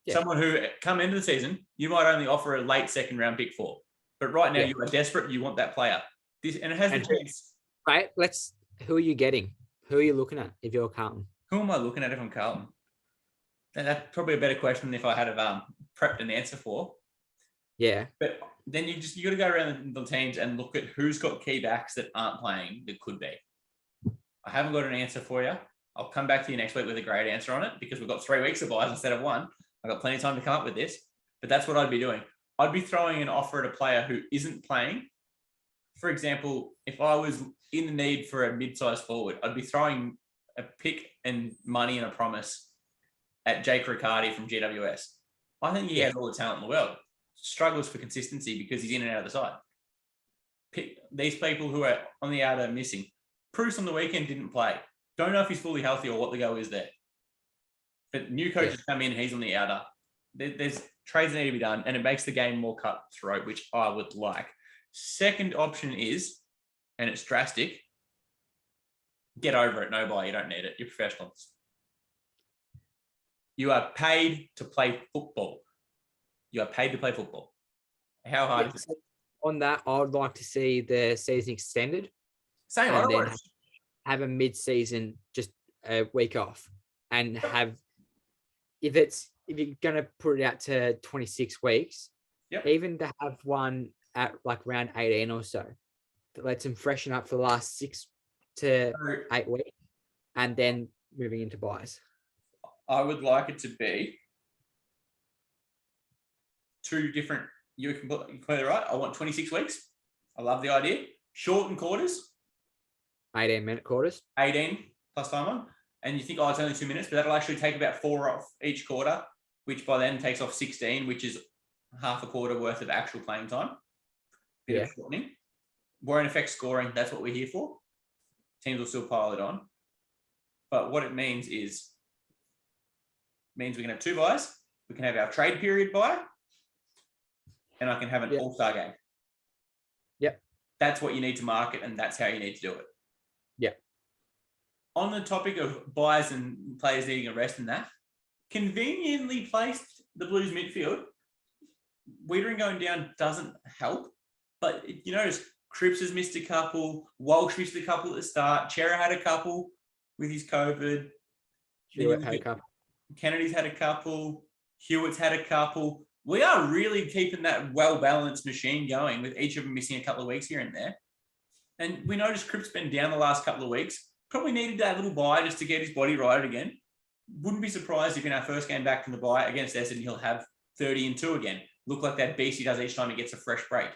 Yeah. Someone who, come into the season, you might only offer a late second-round pick for. But right now, you are desperate. You want that player. And it has the chance. Right, who are you getting? Who are you looking at if you're Carlton? Who am I looking at if I'm Carlton? That's probably a better question than if I had prepped an answer for. Yeah. But then you got to go around the teams and look at who's got key backs that aren't playing that could be. I haven't got an answer for you. I'll come back to you next week with a great answer on it because we've got 3 weeks of buys instead of 1. I've got plenty of time to come up with this, but that's what I'd be doing. I'd be throwing an offer at a player who isn't playing. For example, if I was in the need for a mid-sized forward, I'd be throwing a pick and money and a promise at Jake Riccardi from GWS. I think he has all the talent in the world. Struggles for consistency because he's in and out of the side. These people who are on the outer missing. Bruce on the weekend didn't play. Don't know if he's fully healthy or what the go is there. But new coaches come in, he's on the outer. There's trades that need to be done, and it makes the game more cutthroat, which I would like. Second option is, and it's drastic, get over it. No buy. You don't need it. You're professionals. You are paid to play football. You are paid to play football. How hard is it? On that, I would like to see the season extended. Same. And then have a mid-season, just a week off, and have if you're gonna put it out to 26 weeks, even to have one at like round 18 or so, that lets them freshen up for the last 6 to 8 weeks, and then moving into buys. I would like it to be 2 different. You're completely right. I want 26 weeks. I love the idea. Shorten quarters. 18-minute quarters. 18 plus time on. And you think, it's only 2 minutes, but that'll actually take about 4 off each quarter, which by then takes off 16, which is half a quarter worth of actual playing time. Bit of shortening. Won't affect scoring. That's what we're here for. Teams will still pile it on. But what it means we can have 2 buys. We can have our trade period buy. And I can have an all-star game. Yep. That's what you need to market, and that's how you need to do it. Yep. On the topic of buys and players needing a rest and that, conveniently placed the Blues midfield, Wiedering going down doesn't help. But you notice Cripps has missed a couple, Walsh missed a couple at the start, Chera had a couple with his COVID. Hewitt had a couple. Kennedy's had a couple. Hewitt's had a couple. We are really keeping that well-balanced machine going with each of them missing a couple of weeks here and there. And we noticed Cripps been down the last couple of weeks. Probably needed that little bye just to get his body right again. Wouldn't be surprised if in our first game back from the bye against Essendon, he'll have 30-2 again. Look like that beast he does each time he gets a fresh break.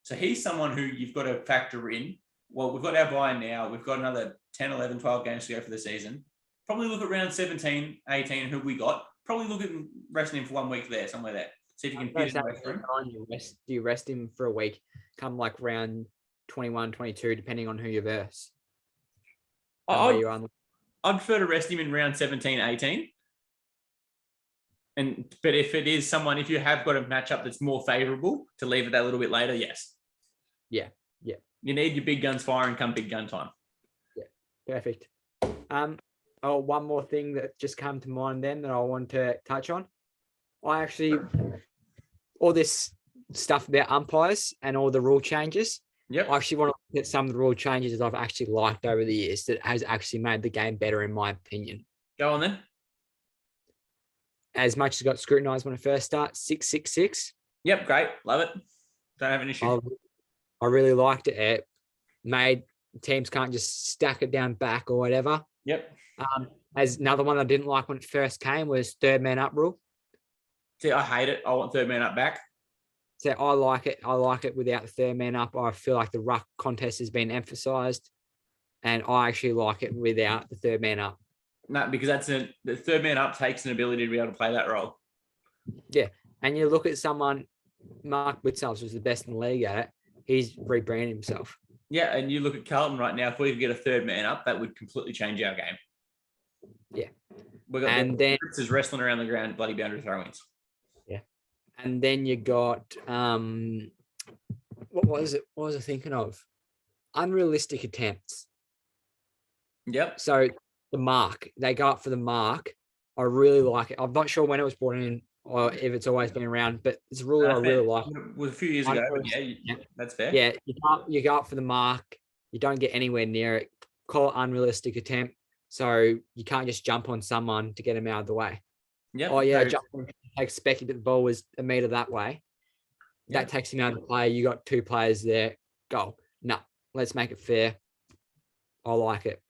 So he's someone who you've got to factor in. Well, we've got our bye now. We've got another 10, 11, 12 games to go for the season. Probably look at round 17, 18, who we got. Probably look at resting him for 1 week there, somewhere there. See if you can fit in the room. Do you rest him for a week, come like round 21, 22, depending on who you verse? I'd prefer to rest him in round 17, 18. But if it is someone, if you have got a matchup that's more favourable, to leave it that little bit later, yes. Yeah. You need your big guns firing come big gun time. Yeah, perfect. One more thing that just came to mind then that I want to touch on. All this stuff about umpires and all the rule changes. Yep. I actually want to look at some of the rule changes that I've actually liked over the years that has actually made the game better, in my opinion. Go on then. As much as it got scrutinised when it first started, 666. Yep, great. Love it. Don't have an issue. I really liked it. It made teams can't just stack it down back or whatever. Yep. As another one I didn't like when it first came was third man up rule. See, I hate it. I want third man up back. So I like it. I like it without the third man up. I feel like the ruck contest has been emphasised, and I actually like it without the third man up. No, because the third man up takes an ability to be able to play that role. Yeah, and you look at someone, Mark Whitsells was the best in the league at it. He's rebranded himself. Yeah, and you look at Carlton right now. If we could get a third man up, that would completely change our game. Yeah, We got and then Cripps is wrestling around the ground, bloody boundary throw-ins. And then you got what was it? What was I thinking of? Unrealistic attempts. Yep. So the mark, they go up for the mark. I really like it. I'm not sure when it was brought in or if it's always been around, but it's a rule I really like. It was a few years ago, but yeah, that's fair. Yeah, you go up for the mark. You don't get anywhere near it. Call it unrealistic attempt. So you can't just jump on someone to get them out of the way. Yep. Oh yeah, So, jump on, expecting that the ball was a meter that way. That takes him out of the play. You got two players there. Go. No, let's make it fair. I like it.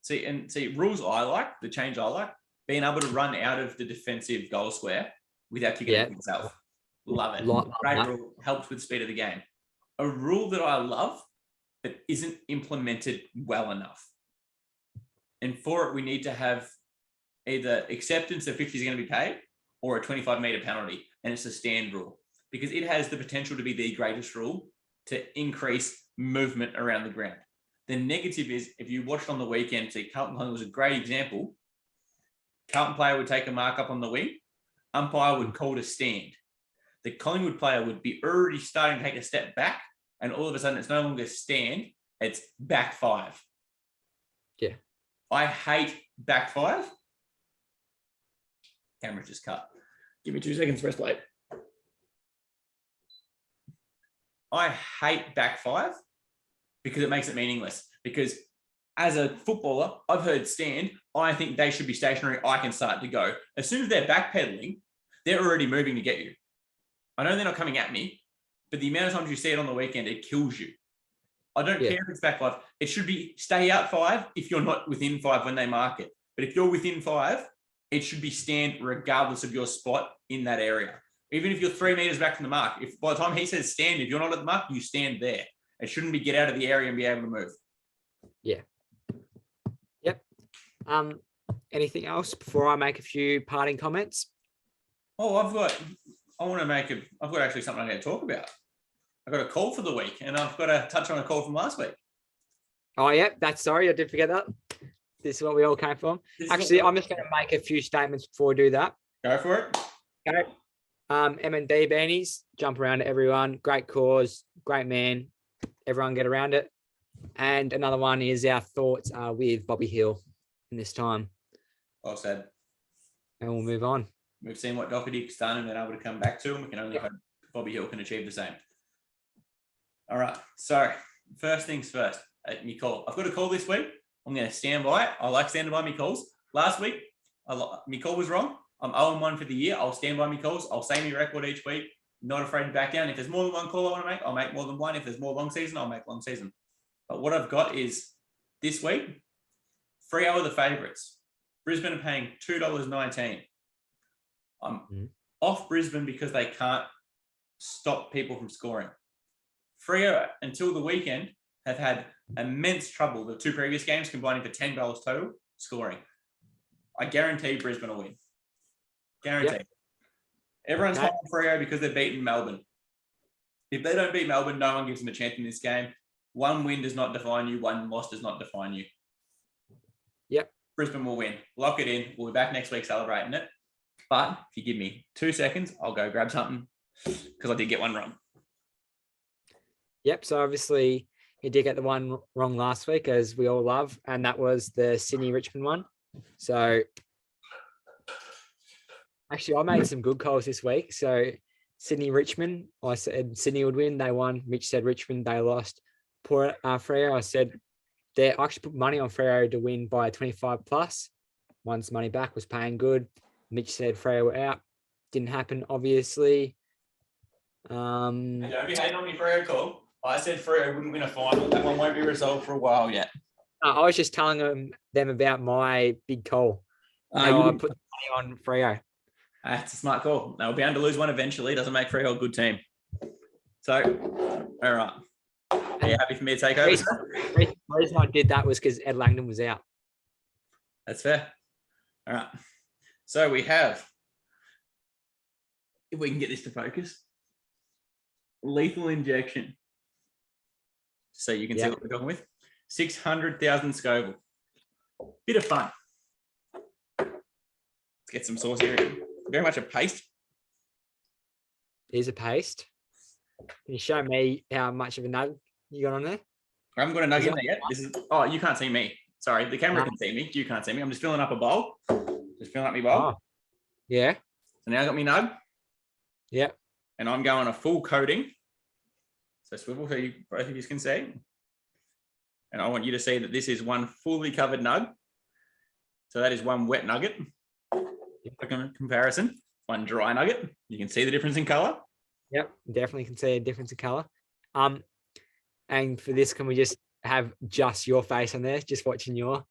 See, rules I like, the change I like, being able to run out of the defensive goal square without kicking it itself. Love it. Great rule. Helps with the speed of the game. A rule that I love that isn't implemented well enough. And for it, we need to have either acceptance that 50 is going to be paid or a 25-meter penalty. And it's a stand rule because it has the potential to be the greatest rule to increase movement around the ground. The negative is if you watched on the weekend, see, Carlton was a great example. Carlton player would take a mark up on the wing. Umpire would call to stand. The Collingwood player would be already starting to take a step back, and all of a sudden it's no longer stand, it's back five. Yeah. I hate back five. Camera just cut. Give me 2 seconds, press play. I hate back five because it makes it meaningless. Because as a footballer, I've heard stand. I think they should be stationary. I can start to go. As soon as they're backpedaling, they're already moving to get you. I know they're not coming at me, but the amount of times you see it on the weekend, it kills you. I don't care if it's back five. It should be stay out five if you're not within five when they mark it. But if you're within five, it should be stand regardless of your spot in that area. Even if you're 3 meters back from the mark, if by the time he says stand, if you're not at the mark, you stand there. It shouldn't be get out of the area and be able to move. Yeah. Yep. Anything else before I make a few parting comments? Oh, I've got actually something I'm going to talk about. I got a call for the week, and I've got to touch on a call from last week. Oh, yeah. Sorry, I did forget that. This is what we all came from. Actually, I'm just going to make a few statements before we do that. Go for it. Okay. M&D Beanies, jump around to everyone. Great cause, great man. Everyone get around it. And another one is our thoughts with Bobby Hill in this time. Well said. And we'll move on. We've seen what Doherty's done and been able to come back to, and we can only hope Bobby Hill can achieve the same. All right. So first things first, me call. I've got a call this week. I'm going to stand by it. I like standing by me calls. Last week, me call was wrong. I'm 0-1 for the year. I'll stand by me calls. I'll say my record each week. Not afraid to back down. If there's more than one call I want to make, I'll make more than one. If there's more long season, I'll make long season. But what I've got is this week, Freo are the favourites. Brisbane are paying $2.19. I'm off Brisbane because they can't stop people from scoring. Freo, until the weekend, have had immense trouble. The 2 previous games combining for 10 goals total, scoring. I guarantee Brisbane will win. Guarantee. Yep. Everyone's calling Freo because they've beaten Melbourne. If they don't beat Melbourne, no one gives them a chance in this game. 1 win does not define you. 1 loss does not define you. Yep. Brisbane will win. Lock it in. We'll be back next week celebrating it. But if you give me 2 seconds, I'll go grab something because I did get one wrong. Yep. So obviously he did get the one wrong last week, as we all love, and that was the Sydney-Richmond one. So actually, I made some good calls this week. So Sydney-Richmond, I said Sydney would win. They won. Mitch said Richmond, they lost. Poor Freo, I said I actually put money on Freo to win by 25 plus. Once money back, was paying good. Mitch said Freo were out. Didn't happen, obviously. Don't be hating on me, Freo call. I said Freo wouldn't win a final. That one won't be resolved for a while yet. I was just telling them about my big call. I put money on Freo. That's a smart call. They'll be able to lose one eventually. Doesn't make Freo a good team. So, all right. Are you happy for me to take over? The reason I did that was because Ed Langdon was out. That's fair. All right. So we have, if we can get this to focus, lethal injection. So you can see what we're going with. 600,000 Scoville. Bit of fun. Let's get some sauce here. Very much a paste. is a paste. Can you show me how much of a nug you got on there? I haven't got a nug in there yet. Oh, you can't see me. Sorry, the camera No. can see me. You can't see me. I'm just filling up a bowl. Just filling up my bowl. Oh, yeah. So now I got me nug. Yep. And I'm going a full coating. So swivel so you both of you can see. And I want you to see that this is one fully covered nug. So that is one wet nugget. Comparison. One dry nugget. You can see the difference in color. Yep, definitely can see a difference in color. And for this, can we just have just your face on there, just watching your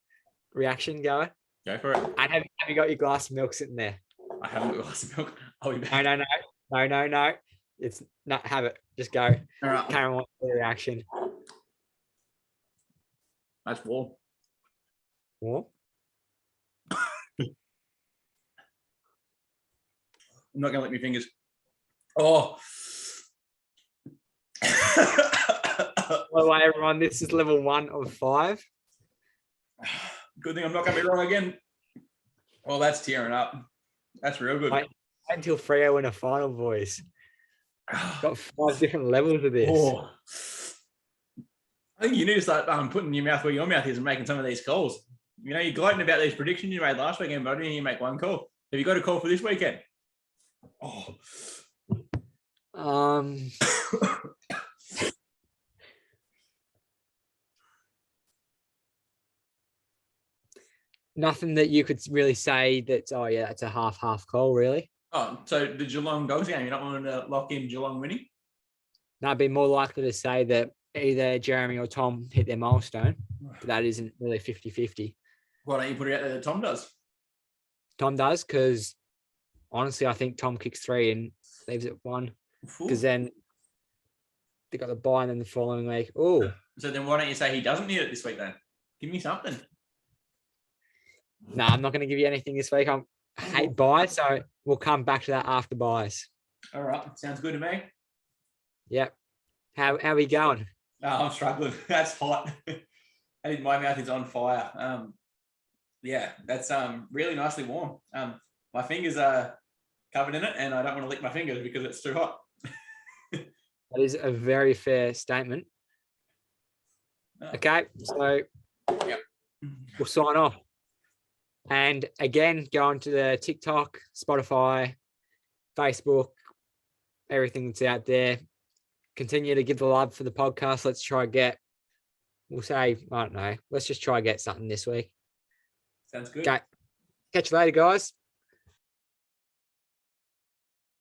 reaction go? Go for it. And have you got your glass of milk sitting there? I haven't got a glass of milk. I'll be back. No. It's not. Have it. Just go. All right. Karen wants the reaction. That's warm. Warm? I'm not going to lick my fingers. Oh. By the way, everyone, this is level 1 of 5. Good thing I'm not going to be wrong again. Well, that's tearing up. That's real good. Wait until Freo win a final, boys. Got 5 different levels of this. Oh. I think you need to start putting your mouth where your mouth is and making some of these calls. You know, you're gloating about these predictions you made last weekend, but I didn't hear you make one call. Have you got a call for this weekend? Oh. Nothing that you could really say that's, that's a half call, really. Oh, so the Geelong Dogs game, you're not wanting to lock in Geelong winning? No, I'd be more likely to say that either Jeremy or Tom hit their milestone, but that isn't really 50-50. Why don't you put it out there that Tom does? Tom does, because honestly, I think Tom kicks 3 and leaves it 1. Because then they got the bye and then the following week. Oh. So then why don't you say he doesn't need it this week then? Give me something. No, I'm not going to give you anything this week. I hate buys, so we'll come back to that after buys. All right. Sounds good to me. Yep. How are we going? Oh, I'm struggling. That's hot. My mouth is on fire. Yeah, that's really nicely warm. My fingers are covered in it, and I don't want to lick my fingers because it's too hot. That is a very fair statement. Okay, so we'll sign off. And again, go on to the TikTok, Spotify, Facebook, everything that's out there. Continue to give the love for the podcast. Let's try we'll say, I don't know, let's just try get something this week. Sounds good. Okay. Catch you later, guys.